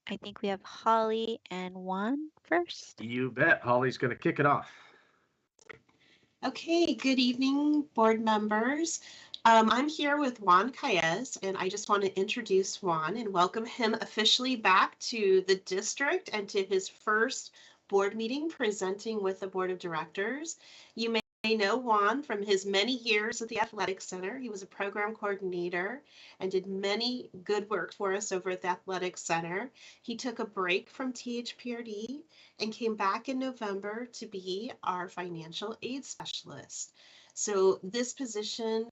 [SPEAKER 5] I think we have Holly and Juan first.
[SPEAKER 7] You bet. Holly's going to kick it off.
[SPEAKER 8] Okay, good evening, board members. I'm here with Juan Caez, and I just want to introduce Juan and welcome him officially back to the district and to his first board meeting presenting with the board of directors. You may know Juan from his many years at the Athletic Center. He was a program coordinator and did many good work for us over at the Athletic Center. He took a break from THPRD and came back in November to be our financial aid specialist. So this position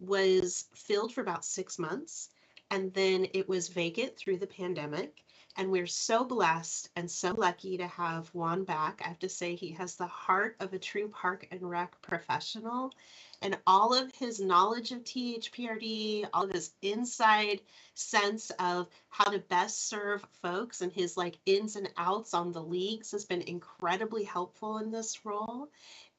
[SPEAKER 8] was filled for about 6 months, and then it was vacant through the pandemic. And we're so blessed and so lucky to have Juan back. I have to say he has the heart of a true park and rec professional, and all of his knowledge of THPRD, all of his inside sense of how to best serve folks and his like ins and outs on the leagues has been incredibly helpful in this role.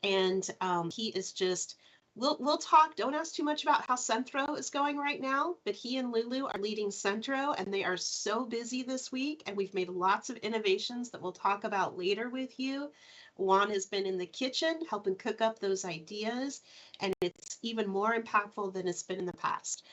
[SPEAKER 8] And he is just, we'll talk, don't ask too much about how Centro is going right now, but he and Lulu are leading Centro and they are so busy this week, and we've made lots of innovations that we'll talk about later with you. Juan has been in the kitchen helping cook up those ideas, and it's even more impactful than it's been in the past.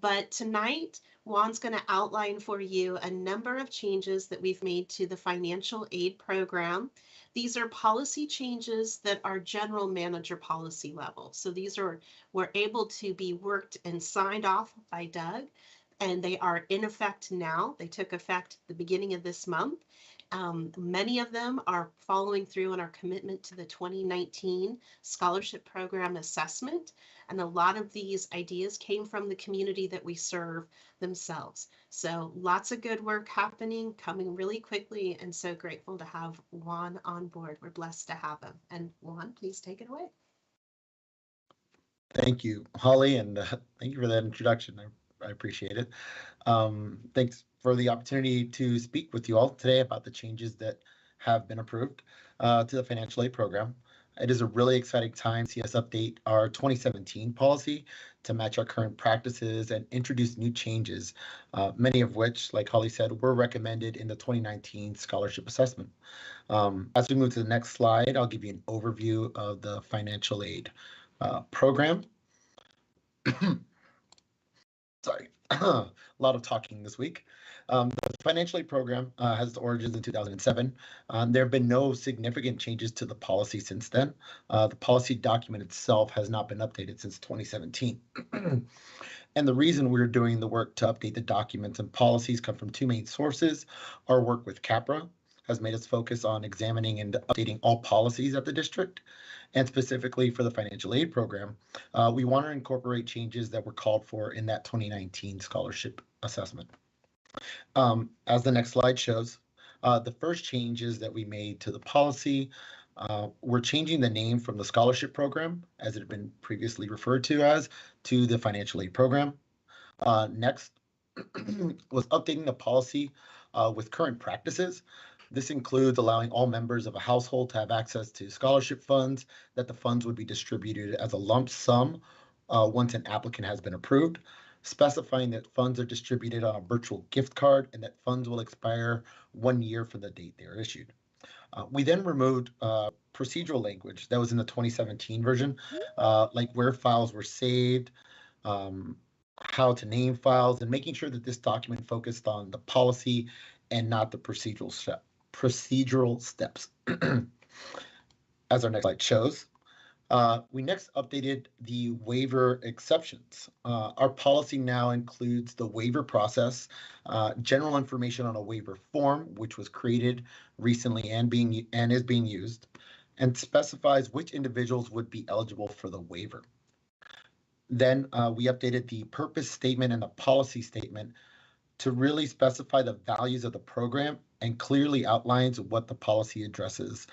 [SPEAKER 8] But tonight, Juan's going to outline for you a number of changes that we've made to the financial aid program. These are policy changes that are general manager policy level. So these were able to be worked and signed off by Doug, and they are in effect now. They took effect at the beginning of this month. Many of them are following through on our commitment to the 2019 scholarship program assessment. And a lot of these ideas came from the community that we serve themselves. So lots of good work happening, coming really quickly, and so grateful to have Juan on board. We're blessed to have him. And Juan, please take it away.
[SPEAKER 9] Thank you, Holly, and thank you for that introduction. I appreciate it. Thanks for the opportunity to speak with you all today about the changes that have been approved to the financial aid program. It is a really exciting time to see us update our 2017 policy to match our current practices and introduce new changes, many of which, like Holly said, were recommended in the 2019 scholarship assessment. As we move to the next slide, I'll give you an overview of the financial aid program. Sorry, a lot of talking this week. The financial aid program has its origins in 2007. There have been no significant changes to the policy since then. The policy document itself has not been updated since 2017. And the reason we're doing the work to update the documents and policies come from two main sources. Our work with CAPRA has made us focus on examining and updating all policies at the district. And specifically for the financial aid program, we want to incorporate changes that were called for in that 2019 scholarship assessment. As the next slide shows, the first changes that we made to the policy, we're changing the name from the scholarship program, as it had been previously referred to as, to the financial aid program. Next was updating the policy with current practices. This includes allowing all members of a household to have access to scholarship funds, that the funds would be distributed as a lump sum once an applicant has been approved, specifying that funds are distributed on a virtual gift card and that funds will expire 1 year from the date they are issued. We then removed procedural language that was in the 2017 version, like where files were saved, how to name files, and making sure that this document focused on the policy and not the procedural steps. As our next slide shows, we next updated the waiver exceptions. Our policy now includes the waiver process, general information on a waiver form, which was created recently and is being used, and specifies which individuals would be eligible for the waiver. Then we updated the purpose statement and the policy statement to really specify the values of the program and clearly outlines what the policy addresses.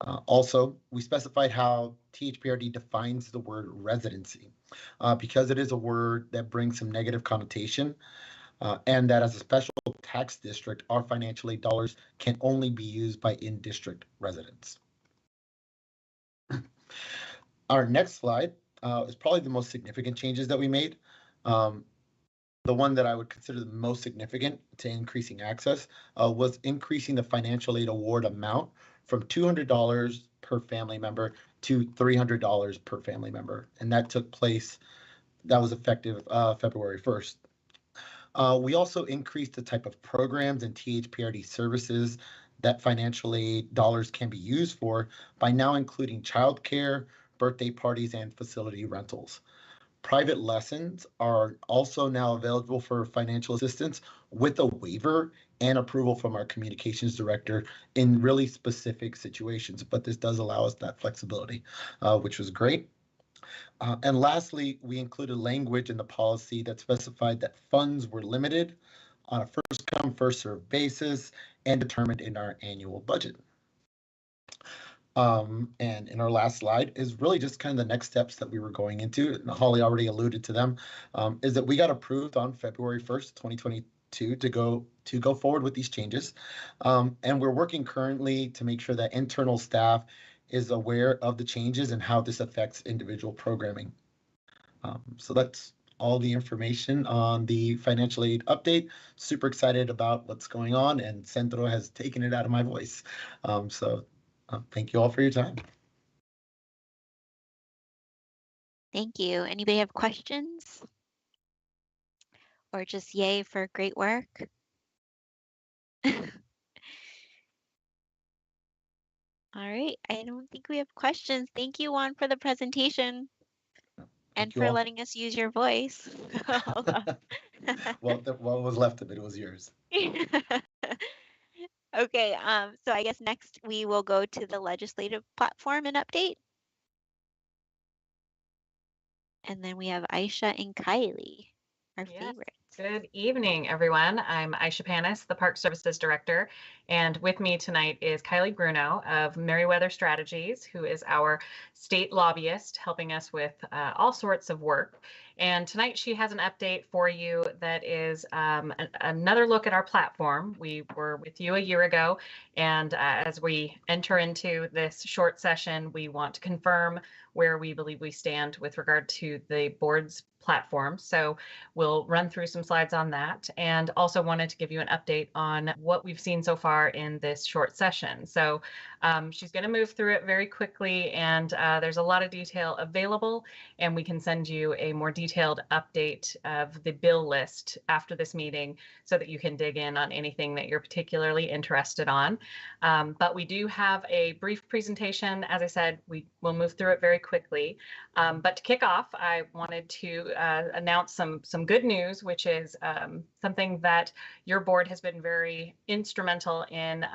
[SPEAKER 9] Also, we specified how THPRD defines the word residency because it is a word that brings some negative connotation, and that as a special tax district, our financial aid dollars can only be used by in-district residents. Our next slide is probably the most significant changes that we made. The one that I would consider the most significant to increasing access was increasing the financial aid award amount from $200 per family member to $300 per family member. And that took place, that was effective February 1st. We also increased the type of programs and THPRD services that financial aid dollars can be used for by now including childcare, birthday parties, and facility rentals. Private lessons are also now available for financial assistance with a waiver and approval from our communications director in really specific situations, but this does allow us that flexibility, which was great. And lastly, we included language in the policy that specified that funds were limited on a first come, first served basis and determined in our annual budget. And in our last slide is really just kind of the next steps that we were going into. And Holly already alluded to them, is that we got approved on February 1st, 2022 to go forward with these changes. And we're working currently to make sure that internal staff is aware of the changes and how this affects individual programming. So that's all the information on the financial aid update. Super excited about what's going on, and Centro has taken it out of my voice. Thank you all for your time.
[SPEAKER 5] Thank you. Anybody have questions? Or just yay for great work? All right, I don't think we have questions. Thank you, Juan, for the presentation and for letting us use your voice.
[SPEAKER 9] Well, what was left of it was yours.
[SPEAKER 5] Okay, so I guess next we will go to the legislative platform and update. And then we have Aisha and Kylie, our favorites.
[SPEAKER 10] Good evening, everyone. I'm Aisha Panis, the Park Services Director, and with me tonight is Kylie Bruno of Merriweather Strategies, who is our state lobbyist helping us with all sorts of work. And tonight she has an update for you that is another look at our platform. We were with you a year ago, and as we enter into this short session, we want to confirm where we believe we stand with regard to the board's platform. So we'll run through some slides on that, and also wanted to give you an update on what we've seen so far in this short session. So she's going to move through it very quickly, and there's a lot of detail available, and we can send you a more detailed update of the bill list after this meeting so that you can dig in on anything that you're particularly interested on. But we do have a brief presentation. As I said, we will move through it very quickly. But to kick off, I wanted to announce some good news, which is something that your board has been very instrumental in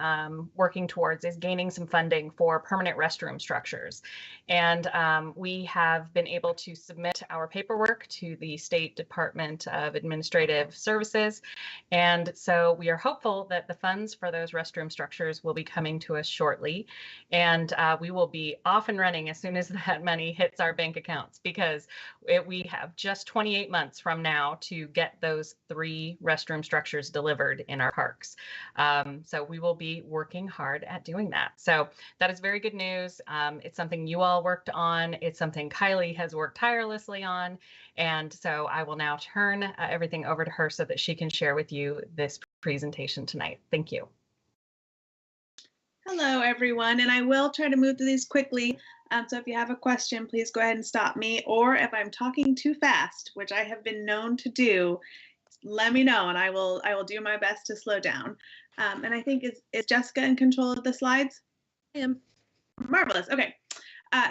[SPEAKER 10] working towards, is gaining some funding for permanent restroom structures. And we have been able to submit our paperwork to the State Department of Administrative Services. And so we are hopeful that the funds for those restroom structures will be coming to us shortly. And we will be off and running as soon as that money hits our bank accounts, because we have just 28 months from now to get those 3 restroom structures delivered in our parks. So we will be working hard at doing that. So that is very good news. It's something you all worked on. It's something Kylie has worked tirelessly on. And so I will now turn everything over to her so that she can share with you this presentation tonight. Thank you.
[SPEAKER 1] Hello, everyone, and I will try to move through these quickly. So if you have a question, please go ahead and stop me. Or if I'm talking too fast, which I have been known to do, let me know, and I will do my best to slow down. And I think is Jessica in control of the slides? I am. Marvelous. Okay.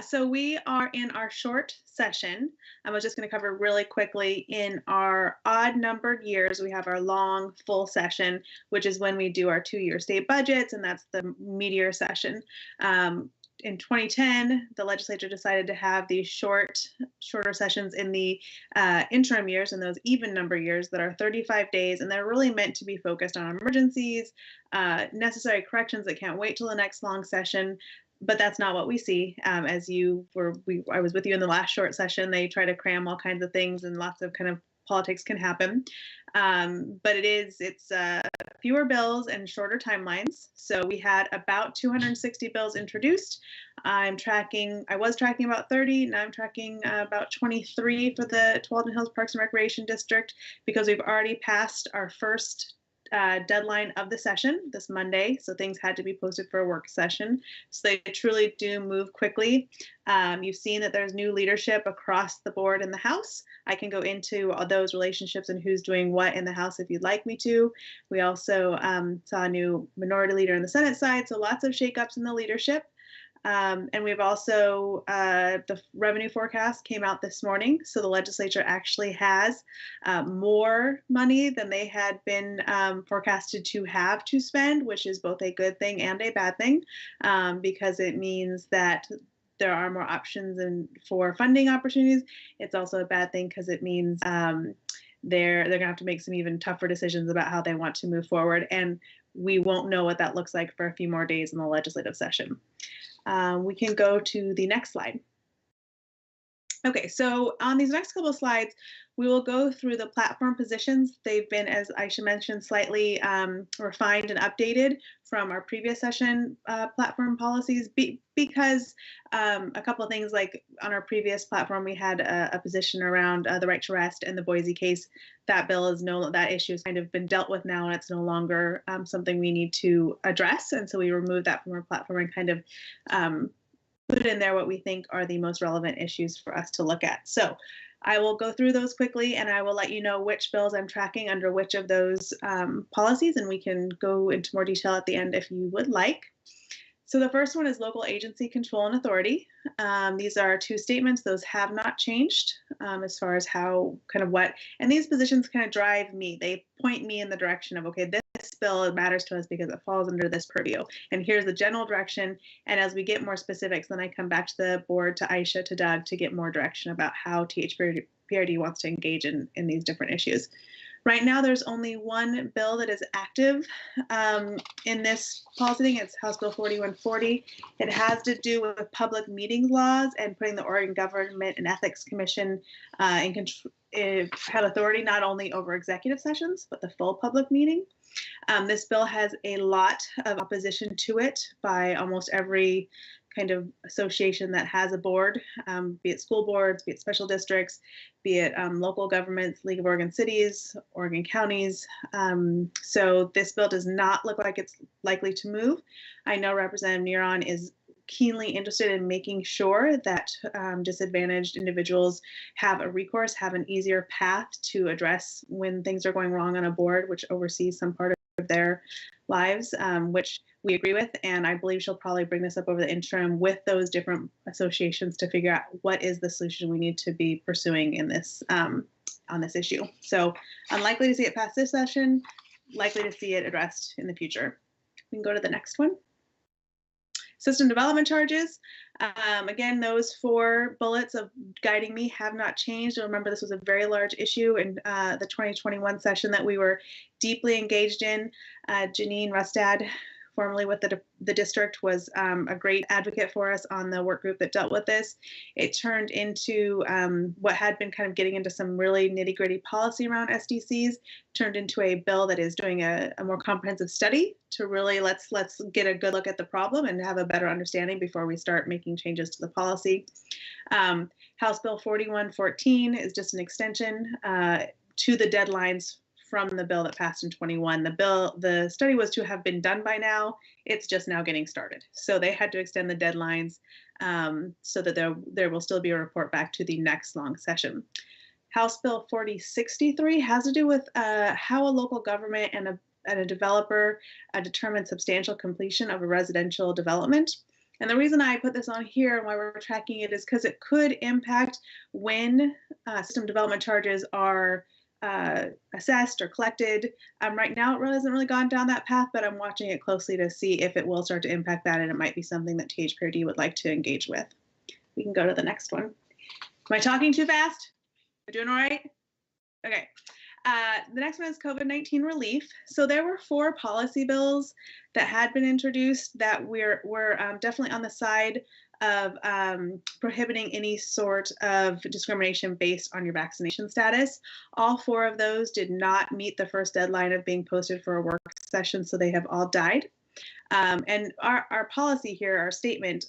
[SPEAKER 1] So we are in our short session. I was just going to cover really quickly. In our odd numbered years, we have our long full session, which is when we do our 2-year state budgets, and that's the meatier session. In 2010, the legislature decided to have these shorter sessions in the interim years, and those even number years that are 35 days, and they're really meant to be focused on emergencies, necessary corrections that can't wait till the next long session, but that's not what we see. As I was with you in the last short session. They try to cram all kinds of things, and lots of kind of politics can happen. But it's fewer bills and shorter timelines. So we had about 260 bills introduced. I was tracking about 30. Now I'm tracking about 23 for the Tualatin Hills Parks and Recreation District, because we've already passed our first deadline of the session this Monday. So things had to be posted for a work session. So they truly do move quickly. You've seen that there's new leadership across the board in the House. I can go into all those relationships and who's doing what in the House if you'd like me to. We also saw a new minority leader in the Senate side. So lots of shakeups in the leadership. And we've also, the revenue forecast came out this morning. So the legislature actually has more money than they had been forecasted to have to spend, which is both a good thing and a bad thing, because it means that there are more options for funding opportunities. It's also a bad thing because it means they're going to have to make some even tougher decisions about how they want to move forward. And we won't know what that looks like for a few more days in the legislative session. We can go to the next slide. Okay, so on these next couple of slides, we will go through the platform positions. They've been, as Aisha mentioned, slightly refined and updated from our previous session platform policies, because a couple of things, like on our previous platform, we had a position around the right to rest and the Boise case. That issue has kind of been dealt with now, and it's no longer something we need to address. And so we removed that from our platform and kind of put in there what we think are the most relevant issues for us to look at. So I will go through those quickly, and I will let you know which bills I'm tracking under which of those policies, and we can go into more detail at the end if you would like. So the first one is local agency control and authority. These are two statements. Those have not changed as far as how and these positions kind of drive me. They point me in the direction of, okay, this bill matters to us because it falls under this purview. And here's the general direction. And as we get more specifics, then I come back to the board, to Aisha, to Doug, to get more direction about how THPRD wants to engage in these different issues. Right now, there's only one bill that is active in this policy thing. It's House Bill 4140. It has to do with public meetings laws and putting the Oregon Government and Ethics Commission had authority not only over executive sessions, but the full public meeting. This bill has a lot of opposition to it by almost every kind of association that has a board, be it school boards, be it special districts, be it local governments, League of Oregon Cities, Oregon counties. So this bill does not look like it's likely to move. I know Representative Neron is keenly interested in making sure that disadvantaged individuals have a recourse, have an easier path to address when things are going wrong on a board, which oversees some part of their lives, which we agree with. And I believe she'll probably bring this up over the interim with those different associations to figure out what is the solution we need to be pursuing in this on this issue. So unlikely to see it pass this session, likely to see it addressed in the future. We can go to the next one. System development charges. Again, those 4 bullets of guiding me have not changed. Remember, this was a very large issue in the 2021 session that we were deeply engaged in. Janine Rustad, formerly with the district, was a great advocate for us on the work group that dealt with this. It turned into what had been kind of getting into some really nitty-gritty policy around SDCs, turned into a bill that is doing a more comprehensive study to really let's get a good look at the problem and have a better understanding before we start making changes to the policy. House Bill 4114 is just an extension to the deadlines from the bill that passed in 21. The study was to have been done by now. It's just now getting started. So they had to extend the deadlines so that there will still be a report back to the next long session. House Bill 4063 has to do with how a local government and a developer determine substantial completion of a residential development. And the reason I put this on here and why we're tracking it is because it could impact when system development charges are assessed or collected. Right now, it really hasn't really gone down that path, but I'm watching it closely to see if it will start to impact that, and it might be something that THPRD would like to engage with. We can go to the next one. Am I talking too fast? Am I doing all right? Okay. The next one is COVID-19 Relief. So there were 4 policy bills that had been introduced that were definitely on the side of prohibiting any sort of discrimination based on your vaccination status. All 4 of those did not meet the first deadline of being posted for a work session, so they have all died. And our policy here, our statement,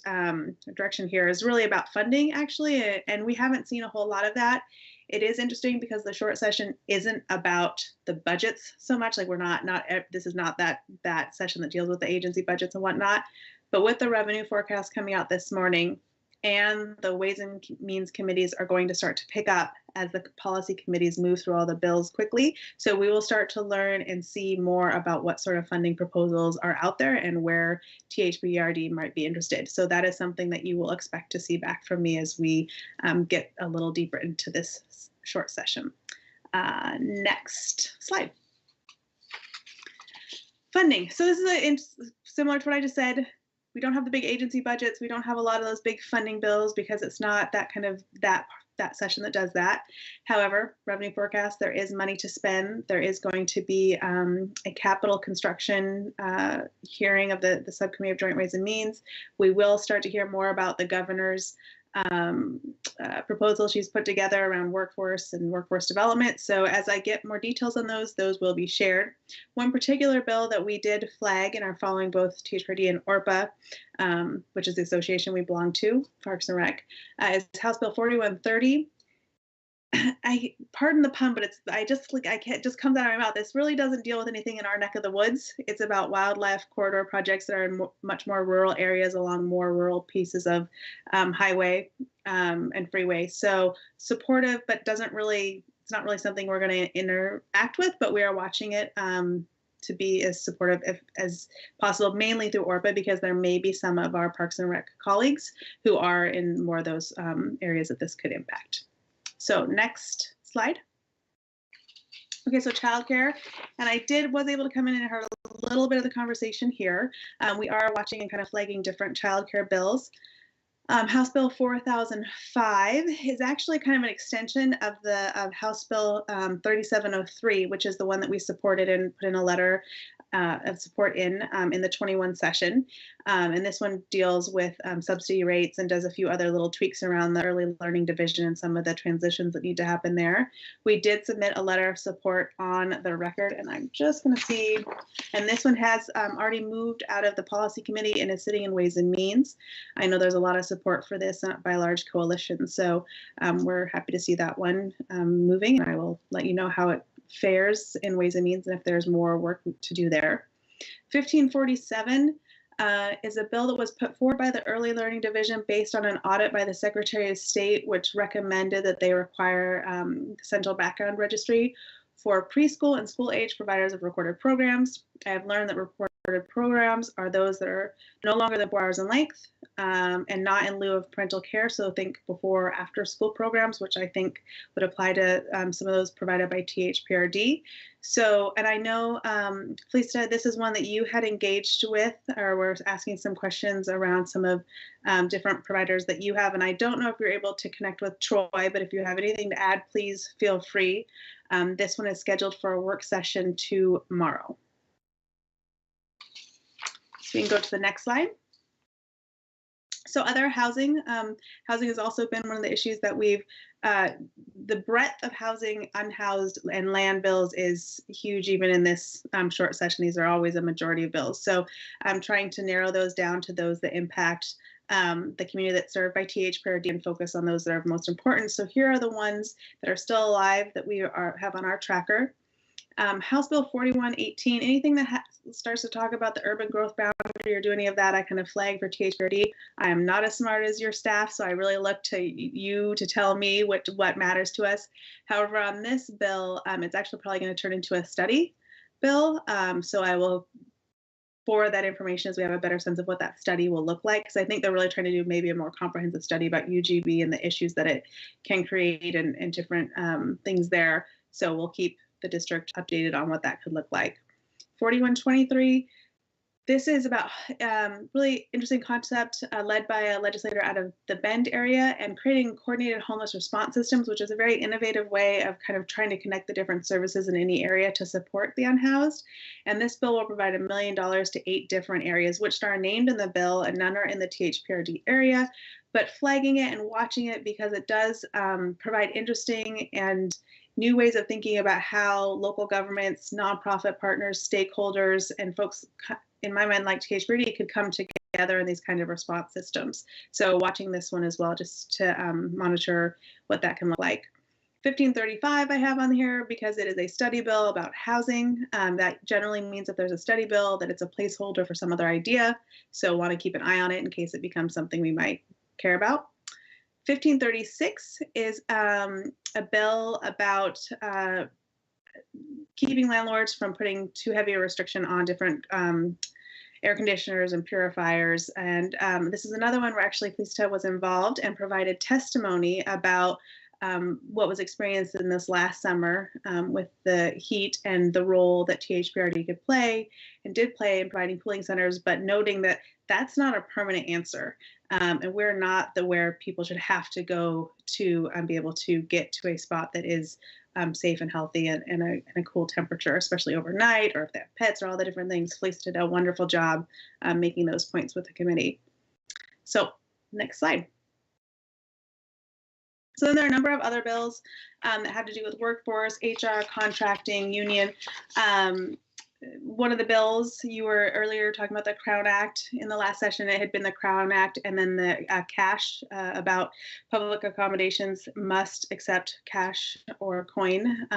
[SPEAKER 1] direction here is really about funding, actually, and we haven't seen a whole lot of that. It is interesting because the short session isn't about the budgets so much. Like this is not that session that deals with the agency budgets and whatnot. But with the revenue forecast coming out this morning, and the Ways and Means committees are going to start to pick up as the policy committees move through all the bills quickly. So we will start to learn and see more about what sort of funding proposals are out there and where THPRD might be interested. So that is something that you will expect to see back from me as we get a little deeper into this short session. Next slide. Funding. So this is similar to what I just said. We don't have the big agency budgets. We don't have a lot of those big funding bills because it's not that kind of that session that does that. However, revenue forecast, there is money to spend. There is going to be a capital construction hearing of the Subcommittee of Joint Ways and Means. We will start to hear more about the governor's proposal she's put together around workforce and workforce development. So as I get more details on those will be shared. One particular bill that we did flag and are following both THPRD and ORPA, which is the association we belong to, Parks and Rec, is House Bill 4130. I pardon the pun, but it just comes out of my mouth. This really doesn't deal with anything in our neck of the woods. It's about wildlife corridor projects that are in much more rural areas along more rural pieces of highway and freeway. So supportive, but it's not really something we're going to interact with, but we are watching it to be as supportive as possible, mainly through ORPA, because there may be some of our Parks and Rec colleagues who are in more of those areas that this could impact. So next slide. Okay, so childcare, and I was able to come in and heard a little bit of the conversation here. We are watching and kind of flagging different childcare bills. House Bill 4005 is actually kind of an extension of House Bill 3703, which is the one that we supported and put in a letter of support in the 21 session. And this one deals with subsidy rates and does a few other little tweaks around the early learning division and some of the transitions that need to happen there. We did submit a letter of support on the record, and I'm just going to see, and this one has already moved out of the policy committee and is sitting in Ways and Means. I know there's a lot of support for this by a large coalition, so we're happy to see that one moving, and I will let you know how it fares in Ways and Means and if there's more work to do there. 1547 is a bill that was put forward by the Early Learning Division based on an audit by the Secretary of State, which recommended that they require Central Background Registry for preschool and school age providers of recorded programs. I have learned that recorded programs are those that are no longer than 4 hours in length and not in lieu of parental care. So think before or after school programs, which I think would apply to some of those provided by THPRD. So, and I know, Felisa, this is one that you had engaged with, or were asking some questions around some of different providers that you have. And I don't know if you're able to connect with Troy, but if you have anything to add, please feel free. This one is scheduled for a work session tomorrow. So we can go to the next slide. So other housing, housing has also been one of the issues that we've, the breadth of housing, unhoused, and land bills is huge even in this short session. These are always a majority of bills. So I'm trying to narrow those down to those that impact the community that's served by THPRD and focus on those that are most important. So here are the ones that are still alive that we have on our tracker. House Bill 4118, anything that starts to talk about the urban growth boundary or do any of that, I kind of flag for THPRD. I am not as smart as your staff, so I really look to you to tell me what matters to us. However, on this bill, it's actually probably going to turn into a study bill. So I will forward that information as we have a better sense of what that study will look like, because I think they're really trying to do maybe a more comprehensive study about UGB and the issues that it can create and different things there. So we'll keep the district updated on what that could look like. 4123, this is about really interesting concept led by a legislator out of the Bend area, and creating coordinated homeless response systems, which is a very innovative way of kind of trying to connect the different services in any area to support the unhoused. And this bill will provide $1 million to 8 different areas, which are named in the bill and none are in the THPRD area, but flagging it and watching it because it does provide interesting and new ways of thinking about how local governments, nonprofit partners, stakeholders, and folks, in my mind, like THPRD, could come together in these kind of response systems. So watching this one as well, just to monitor what that can look like. 1535 I have on here because it is a study bill about housing. That generally means if there's a study bill that it's a placeholder for some other idea. So want to keep an eye on it in case it becomes something we might care about. 1536 is a bill about keeping landlords from putting too heavy a restriction on different air conditioners and purifiers. And this is another one where actually Felicita was involved and provided testimony about what was experienced in this last summer with the heat and the role that THPRD could play and did play in providing cooling centers, but noting that that's not a permanent answer. And we're not where people should have to go to be able to get to a spot that is safe and healthy and a cool temperature, especially overnight, or if they have pets or all the different things. Felicita did a wonderful job making those points with the committee. So next slide. So then there are a number of other bills that have to do with workforce, HR, contracting, union. One of the bills you were earlier talking about, the Crown Act. In the last session, it had been the Crown Act, and then the cash about public accommodations must accept cash or coin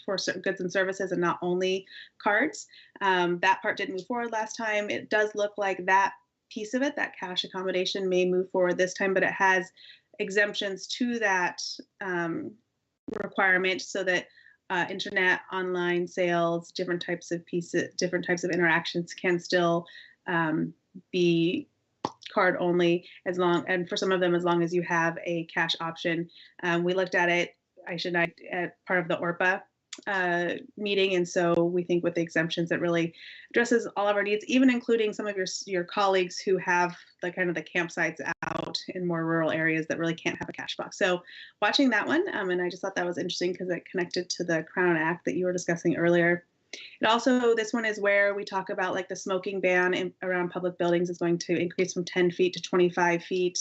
[SPEAKER 1] for certain goods and services and not only cards. That part didn't move forward last time. It does look like that piece of it, that cash accommodation, may move forward this time, but it has exemptions to that requirement so that internet, online sales, different types of pieces, different types of interactions can still be card only, as long, and for some of them, as long as you have a cash option. We looked at it, Aisha and I, at part of the ORPA meeting, and so we think with the exemptions it really addresses all of our needs, even including some of your colleagues who have the kind of the campsites out in more rural areas that really can't have a cash box. So watching that one, and I just thought that was interesting because it connected to the Crown Act that you were discussing earlier. It also, this one is where we talk about like the smoking ban around public buildings is going to increase from 10 feet to 25 feet.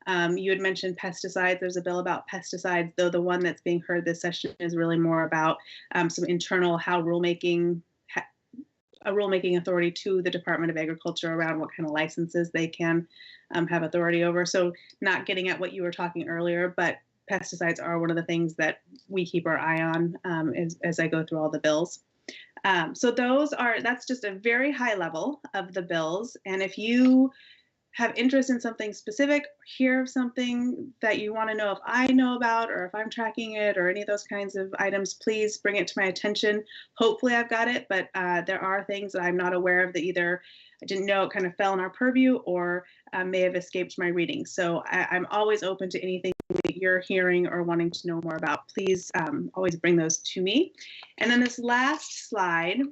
[SPEAKER 1] You had mentioned pesticides. There's a bill about pesticides, though the one that's being heard this session is really more about some internal rulemaking authority to the Department of Agriculture around what kind of licenses they can have authority over. So not getting at what you were talking earlier, but pesticides are one of the things that we keep our eye on as I go through all the bills. So that's just a very high level of the bills. And if you have interest in something specific, hear of something that you want to know if I know about or if I'm tracking it or any of those kinds of items, please bring it to my attention. Hopefully I've got it, but there are things that I'm not aware of that either I didn't know it kind of fell in our purview or may have escaped my reading. So I'm always open to anything that you're hearing or wanting to know more about. Please always bring those to me. And then this last slide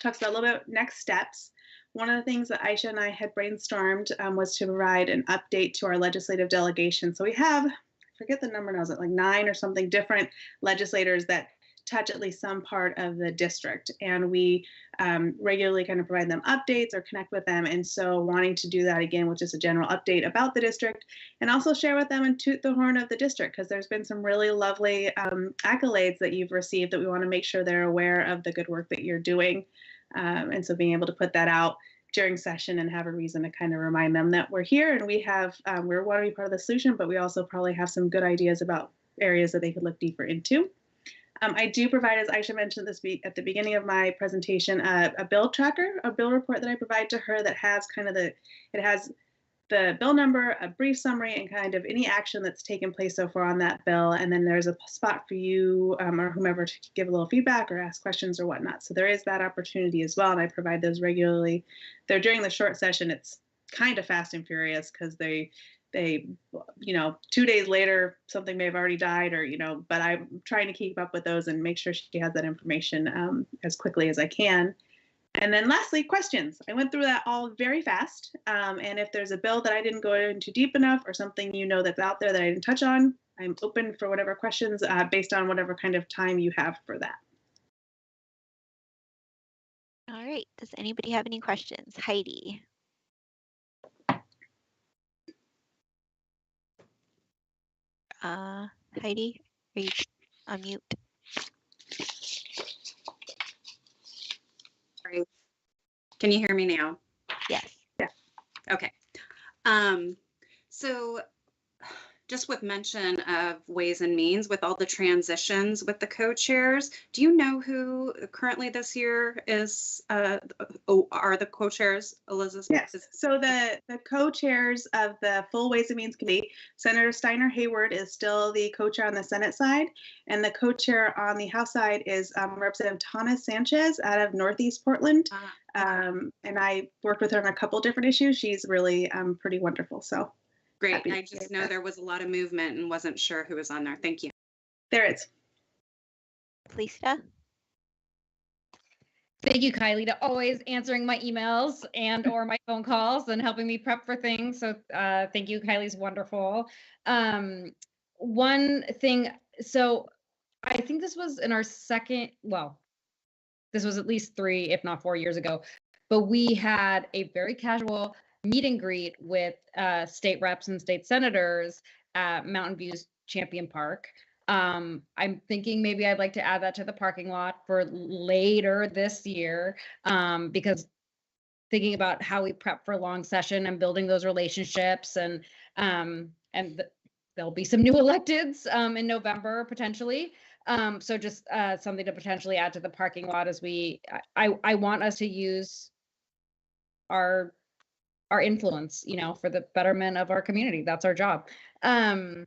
[SPEAKER 1] talks about a little bit next steps. One of the things that Aisha and I had brainstormed was to provide an update to our legislative delegation. So we have, I forget the number now, is it like 9 or something different legislators that touch at least some part of the district. And we regularly kind of provide them updates or connect with them. And so wanting to do that again with just a general update about the district and also share with them and toot the horn of the district, because there's been some really lovely accolades that you've received that we want to make sure they're aware of the good work that you're doing. And so being able to put that out during session and have a reason to kind of remind them that we're here and we have, we want to be part of the solution, but we also probably have some good ideas about areas that they could look deeper into. I do provide, as Aisha mentioned this week at the beginning of my presentation, a bill tracker, a bill report that I provide to her that has kind of it has the bill number, a brief summary, and kind of any action that's taken place so far on that bill. And then there's a spot for you or whomever to give a little feedback or ask questions or whatnot. So there is that opportunity as well. And I provide those regularly. Though during the short session, it's kind of fast and furious because they, 2 days later, something may have already died or, but I'm trying to keep up with those and make sure she has that information as quickly as I can. And then lastly, questions. I went through that all very fast. And if there's a bill that I didn't go into deep enough or something that's out there that I didn't touch on, I'm open for whatever questions based on whatever kind of time you have for that.
[SPEAKER 5] All right. Does anybody have any questions? Heidi. Heidi, are you on mute?
[SPEAKER 6] Sorry. Can you hear me now?
[SPEAKER 5] Yes.
[SPEAKER 1] Yeah.
[SPEAKER 6] Okay. So just with mention of Ways and Means, with all the transitions with the co-chairs, do you know who currently this year is, are the co-chairs, Elizabeth?
[SPEAKER 1] Yes. So the co-chairs of the full Ways and Means Committee, Senator Steiner Hayward is still the co-chair on the Senate side, and the co-chair on the House side is Representative Tana Sanchez out of Northeast Portland. And I worked with her on a couple different issues. She's really pretty wonderful. So
[SPEAKER 6] great. I just know there was a lot of movement and wasn't sure who was on there. Thank you.
[SPEAKER 1] There it is.
[SPEAKER 5] Felicita?
[SPEAKER 3] Thank you, Kylie, to always answering my emails and or my phone calls and helping me prep for things. So thank you, Kylie's wonderful. One thing, so I think this was in our second, well, this was at least 3, if not 4 years ago, but we had a very casual meet and greet with state reps and state senators at Mountain View's Champion Park. I'm thinking maybe I'd like to add that to the parking lot for later this year, because thinking about how we prep for long session and building those relationships, and there'll be some new electeds in November potentially. So just something to potentially add to the parking lot as I want us to use our influence, for the betterment of our community. That's our job. And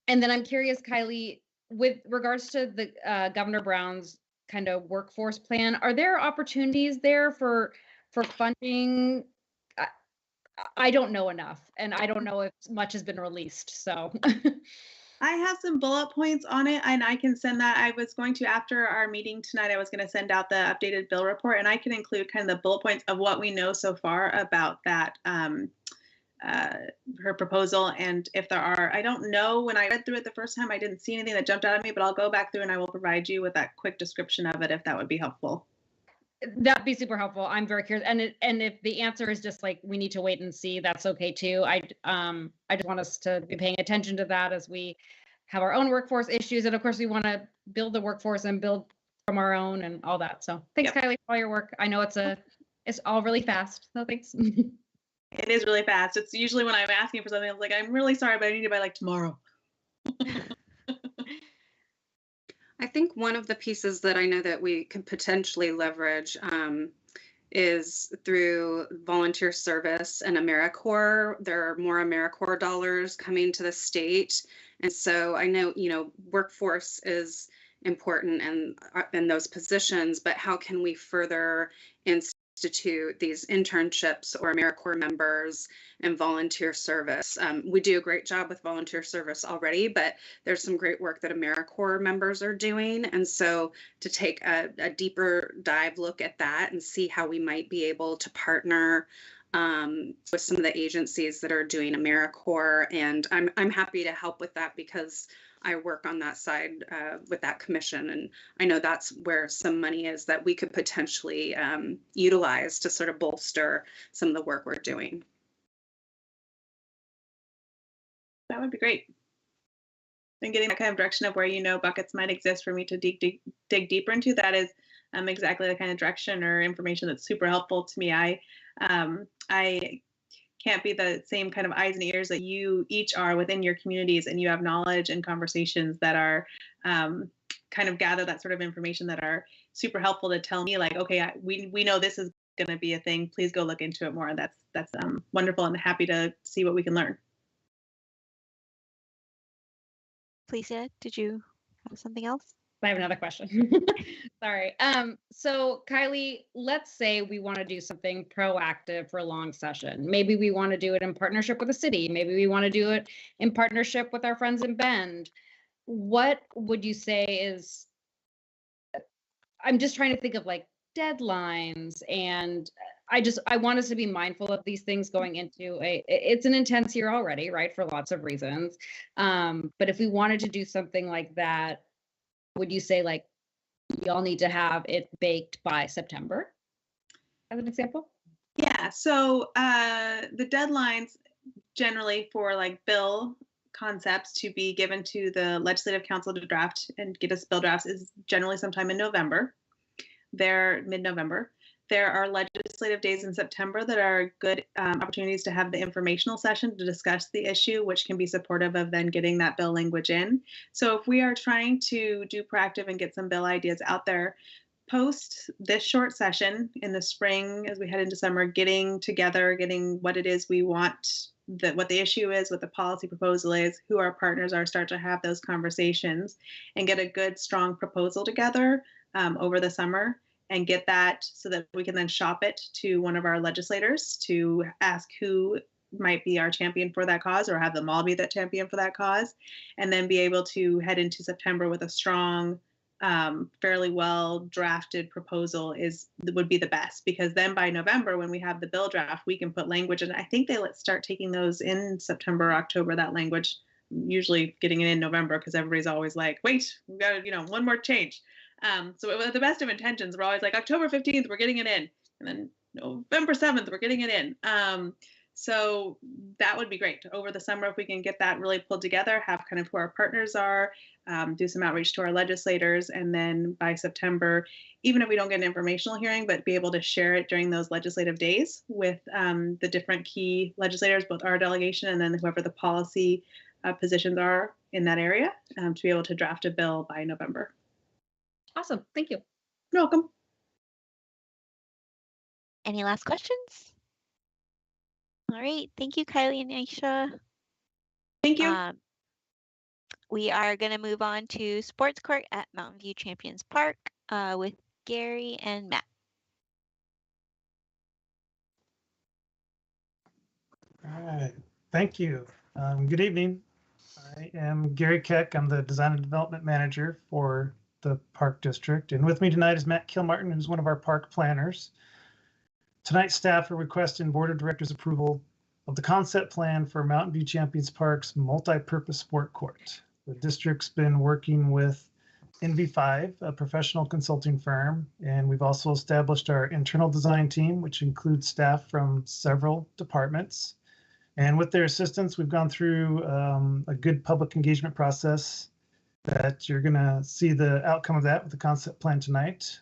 [SPEAKER 3] then I'm curious, Kylie, with regards to the Governor Brown's kind of workforce plan, are there opportunities there for funding? I don't know enough, and I don't know if much has been released, so.
[SPEAKER 1] I have some bullet points on it, and I can send that. I was going to, after our meeting tonight, I was going to send out the updated bill report, and I can include kind of the bullet points of what we know so far about that, her proposal. And if there are, I don't know, when I read through it the first time, I didn't see anything that jumped out at me, but I'll go back through and I will provide you with that quick description of it if that would be helpful.
[SPEAKER 3] That'd be super helpful. I'm very curious. And if the answer is just like, we need to wait and see, that's okay too. I just want us to be paying attention to that as we have our own workforce issues. And of course we want to build the workforce and build from our own and all that. So thanks, Kylie, for all your work. I know it's all really fast. So thanks.
[SPEAKER 1] It is really fast. It's usually when I'm asking for something, I'm like, I'm really sorry, but I need it by like tomorrow.
[SPEAKER 6] I think one of the pieces that I know that we can potentially leverage is through volunteer service and AmeriCorps. There are more AmeriCorps dollars coming to the state. And so I know, workforce is important and in those positions, but how can we further institute these internships or AmeriCorps members and volunteer service? We do a great job with volunteer service already, but there's some great work that AmeriCorps members are doing. And so to take a deeper dive look at that and see how we might be able to partner with some of the agencies that are doing AmeriCorps. And I'm happy to help with that because I work on that side with that commission, and I know that's where some money is that we could potentially utilize to sort of bolster some of the work we're doing.
[SPEAKER 1] That would be great. And getting that kind of direction of where buckets might exist for me to dig deeper into, that is exactly the kind of direction or information that's super helpful to me. I can't be the same kind of eyes and ears that you each are within your communities, and you have knowledge and conversations that are kind of gather that sort of information that are super helpful to tell me like, okay, we know this is going to be a thing. Please go look into it more. That's wonderful, and happy to see what we can learn.
[SPEAKER 5] Felicia, did you have something else?
[SPEAKER 3] I have another question. Sorry. So Kylie, let's say we want to do something proactive for long session. Maybe we want to do it in partnership with the city. Maybe we want to do it in partnership with our friends in Bend. What would you say is, I'm just trying to think of like deadlines, and I want us to be mindful of these things going into it's an intense year already, right, for lots of reasons. But if we wanted to do something like that, would you say like we all need to have it baked by September as an example?
[SPEAKER 1] Yeah, so the deadlines generally for like bill concepts to be given to the Legislative Council to draft and get us bill drafts is generally sometime in November. They're mid-November. There are legislative days in September that are good opportunities to have the informational session to discuss the issue, which can be supportive of then getting that bill language in. So if we are trying to do proactive and get some bill ideas out there, post this short session in the spring as we head into summer, getting together, getting what it is we want, what the issue is, what the policy proposal is, who our partners are, start to have those conversations and get a good, strong proposal together over the summer and get that so that we can then shop it to one of our legislators to ask who might be our champion for that cause or have them all be that champion for that cause, and then be able to head into September with a strong, fairly well drafted proposal would be the best, because then by November when we have the bill draft we can put language, and I think they start taking those in September or October, that language, usually getting it in November because everybody's always like, wait, we've got one more change. So with the best of intentions, we're always like October 15th, we're getting it in. And then November 7th, we're getting it in. So that would be great. Over the summer, if we can get that really pulled together, have kind of who our partners are, do some outreach to our legislators, and then by September, even if we don't get an informational hearing, but be able to share it during those legislative days with the different key legislators, both our delegation and then whoever the policy positions are in that area, to be able to draft a bill by November.
[SPEAKER 3] Awesome. Thank you.
[SPEAKER 1] You're welcome.
[SPEAKER 5] Any last questions? All right. Thank you, Kylie and Aisha.
[SPEAKER 1] Thank you.
[SPEAKER 5] We are going to move on to Sports Court at Mountain View Champions Park with Gary and Matt.
[SPEAKER 11] All right. Thank you. Good evening. I am Gary Keck. I'm the Design and Development Manager for the Park District. And with me tonight is Matt Kilmartin, who's one of our park planners. Tonight, staff are requesting Board of Directors approval of the concept plan for Mountain View Champions Park's multi-purpose sport court. The district's been working with NV5, a professional consulting firm, and we've also established our internal design team, which includes staff from several departments. And with their assistance, we've gone through a good public engagement process that you're going to see the outcome of that with the concept plan tonight.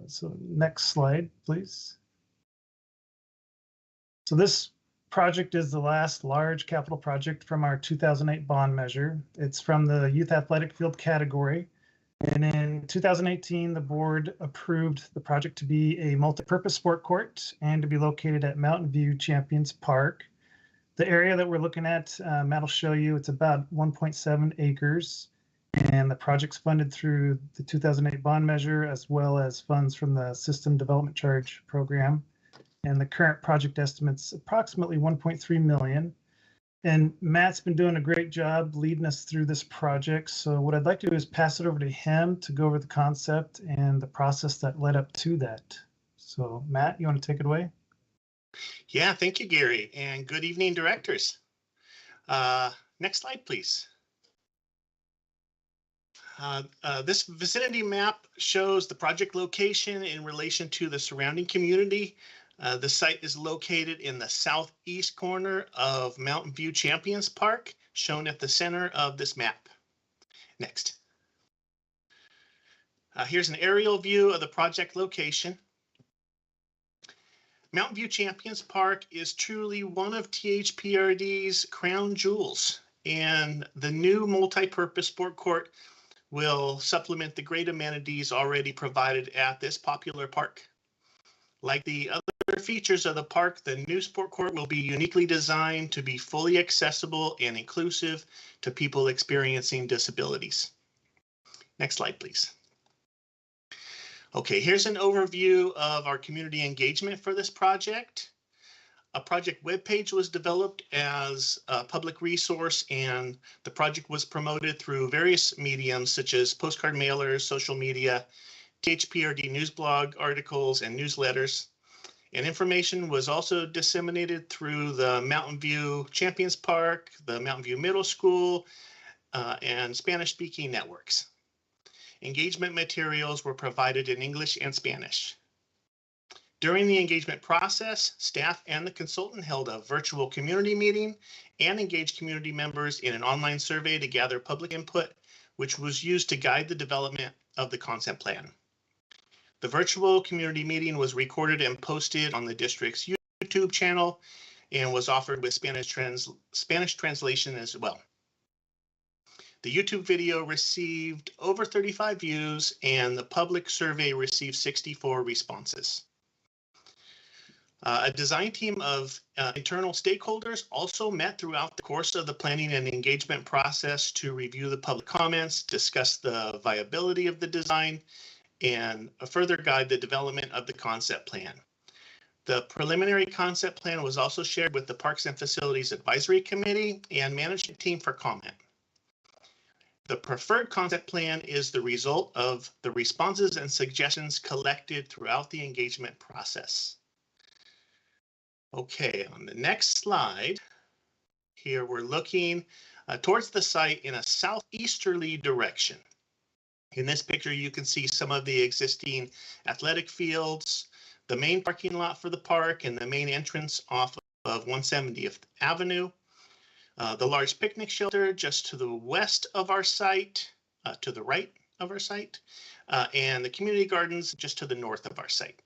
[SPEAKER 11] So next slide, please. So this project is the last large capital project from our 2008 bond measure. It's from the youth athletic field category. And in 2018, the board approved the project to be a multi-purpose sport court and to be located at Mountain View Champions Park. The area that we're looking at, Matt will show you, it's about 1.7 acres. And the project's funded through the 2008 bond measure, as well as funds from the System Development Charge program. And the current project estimate's approximately 1.3 million. And Matt's been doing a great job leading us through this project. So what I'd like to do is pass it over to him to go over the concept and the process that led up to that. So Matt, you want to take it away?
[SPEAKER 12] Yeah, thank you, Gary, and good evening, directors. Next slide, please. This vicinity map shows the project location in relation to the surrounding community. The site is located in the southeast corner of Mountain View Champions Park, shown at the center of this map. Next. Here's an aerial view of the project location. Mountain View Champions Park is truly one of THPRD's crown jewels, and the new multi-purpose sport court will supplement the great amenities already provided at this popular park. Like the other features of the park, the new sport court will be uniquely designed to be fully accessible and inclusive to people experiencing disabilities. Next slide, please. Okay, here's an overview of our community engagement for this project. A project webpage was developed as a public resource, and the project was promoted through various mediums such as postcard mailers, social media, THPRD news blog articles and newsletters. And information was also disseminated through the Mountain View Champions Park, the Mountain View Middle School, and Spanish-speaking networks. Engagement materials were provided in English and Spanish. During the engagement process, staff and the consultant held a virtual community meeting and engaged community members in an online survey to gather public input, which was used to guide the development of the concept plan. The virtual community meeting was recorded and posted on the district's YouTube channel and was offered with Spanish translation as well. The YouTube video received over 35 views and the public survey received 64 responses. A design team of internal stakeholders also met throughout the course of the planning and engagement process to review the public comments, discuss the viability of the design, and further guide the development of the concept plan. The preliminary concept plan was also shared with the Parks and Facilities Advisory Committee and management team for comment. The preferred concept plan is the result of the responses and suggestions collected throughout the engagement process. Okay, on the next slide, here we're looking towards the site in a southeasterly direction. In this picture, you can see some of the existing athletic fields, the main parking lot for the park, and the main entrance off of 170th Avenue. The large picnic shelter just to the west of our site, to the right of our site, and the community gardens just to the north of our site.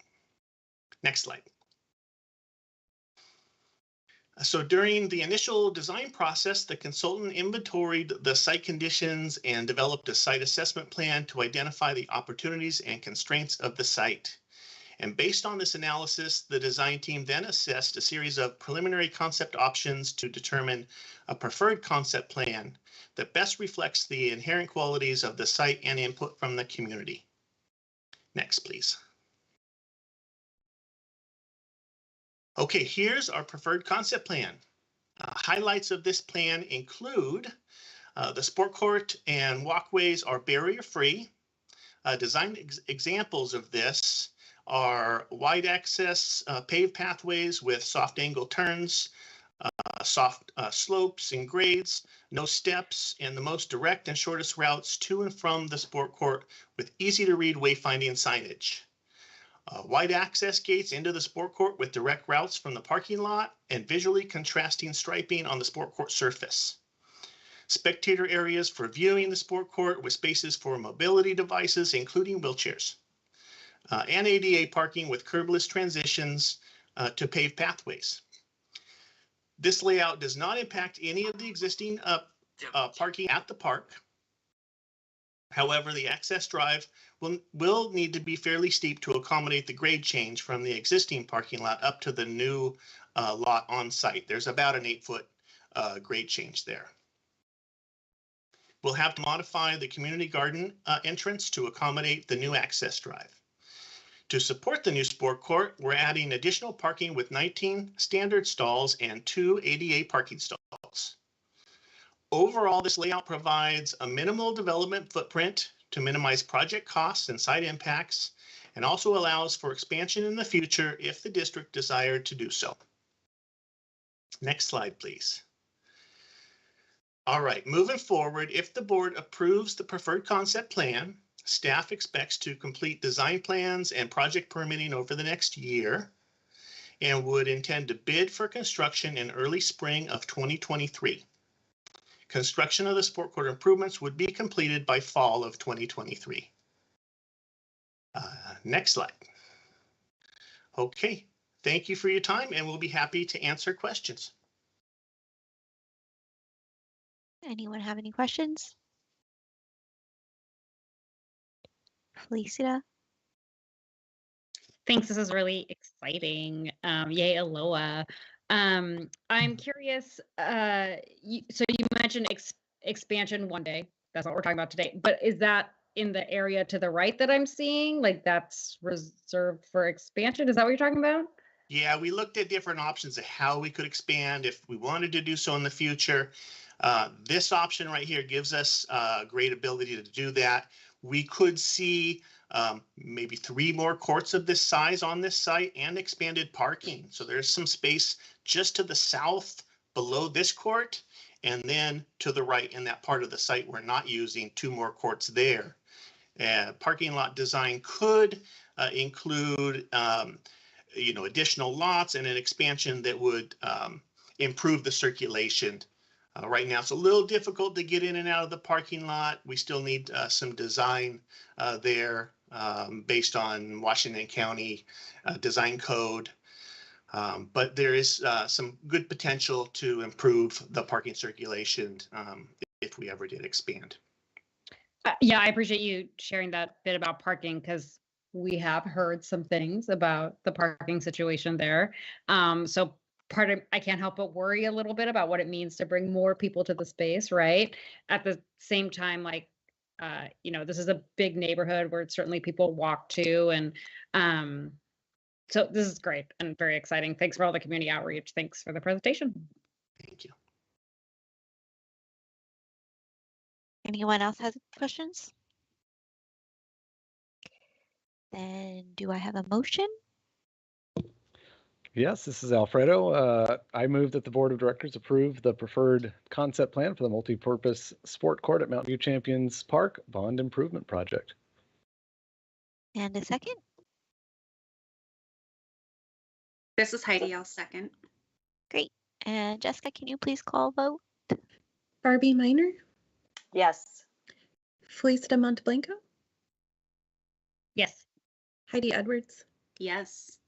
[SPEAKER 12] Next slide. So during the initial design process, the consultant inventoried the site conditions and developed a site assessment plan to identify the opportunities and constraints of the site. And based on this analysis, the design team then assessed a series of preliminary concept options to determine a preferred concept plan that best reflects the inherent qualities of the site and input from the community. Next, please. Okay, here's our preferred concept plan. Highlights of this plan include the sport court and walkways are barrier-free. Design examples of this are wide access paved pathways with soft angle turns, soft slopes and grades, no steps, and the most direct and shortest routes to and from the sport court with easy to read wayfinding signage. Wide access gates into the sport court with direct routes from the parking lot and visually contrasting striping on the sport court surface. Spectator areas for viewing the sport court with spaces for mobility devices, including wheelchairs. And ADA parking with curbless transitions to paved pathways. This layout does not impact any of the existing parking at the park. However, the access drive will need to be fairly steep to accommodate the grade change from the existing parking lot up to the new lot on site. There's about an 8-foot grade change there. We'll have to modify the community garden entrance to accommodate the new access drive. To support the new sport court, we're adding additional parking with 19 standard stalls and 2 ADA parking stalls. Overall, this layout provides a minimal development footprint to minimize project costs and site impacts, and also allows for expansion in the future if the district desired to do so. Next slide, please. All right, moving forward, if the board approves the preferred concept plan, staff expects to complete design plans and project permitting over the next year and would intend to bid for construction in early spring of 2023. Construction of the sport court improvements would be completed by fall of 2023. Next slide. Okay, thank you for your time and we'll be happy to answer questions.
[SPEAKER 5] Anyone have any questions? Felicita?
[SPEAKER 3] Thanks, this is really exciting. Yay, Aloha. I'm curious, so you mentioned expansion one day. That's what we're talking about today. But is that in the area to the right that I'm seeing? Like that's reserved for expansion? Is that what you're talking about?
[SPEAKER 12] Yeah, we looked at different options of how we could expand if we wanted to do so in the future. This option right here gives us great ability to do that. we could see maybe 3 more courts of this size on this site and expanded parking. So there's some space just to the south below this court, and then to the right in that part of the site we're not using, 2 more courts there. Parking lot design could include additional lots and an expansion that would improve the circulation. Right now, it's a little difficult to get in and out of the parking lot. We still need some design there based on Washington County design code. But there is some good potential to improve the parking circulation if we ever did expand.
[SPEAKER 3] Yeah, I appreciate you sharing that bit about parking, because we have heard some things about the parking situation there. So I can't help but worry a little bit about what it means to bring more people to the space, right? At the same time, like, this is a big neighborhood where certainly people walk to, and so this is great and very exciting. Thanks for all the community outreach. Thanks for the presentation.
[SPEAKER 12] Thank you.
[SPEAKER 5] Anyone else has questions? Then do I have a motion?
[SPEAKER 4] Yes, this is Alfredo. I move that the Board of Directors approve the preferred concept plan for the multi-purpose sport court at Mountain View Champions Park Bond Improvement Project.
[SPEAKER 5] And a second?
[SPEAKER 6] This is Heidi. I'll second.
[SPEAKER 5] Great. And Jessica, can you please call a vote?
[SPEAKER 13] Barbie Minor,
[SPEAKER 2] Yes.
[SPEAKER 13] Felicita Monteblanco,
[SPEAKER 3] Yes.
[SPEAKER 13] Heidi Edwards,
[SPEAKER 6] Yes.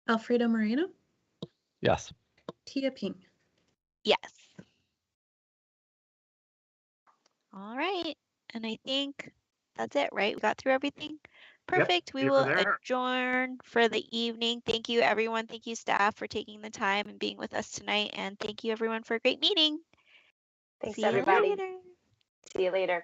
[SPEAKER 13] Alfredo Moreno,
[SPEAKER 4] Yes.
[SPEAKER 13] Tia Ping.
[SPEAKER 5] Yes. All right. And I think that's it, right? We got through everything. Perfect. We will adjourn for the evening. Thank you, everyone. Thank you, staff, for taking the time and being with us tonight. And thank you, everyone, for a great meeting.
[SPEAKER 2] Thanks,
[SPEAKER 5] See you
[SPEAKER 2] everybody.
[SPEAKER 5] later.
[SPEAKER 2] See you later.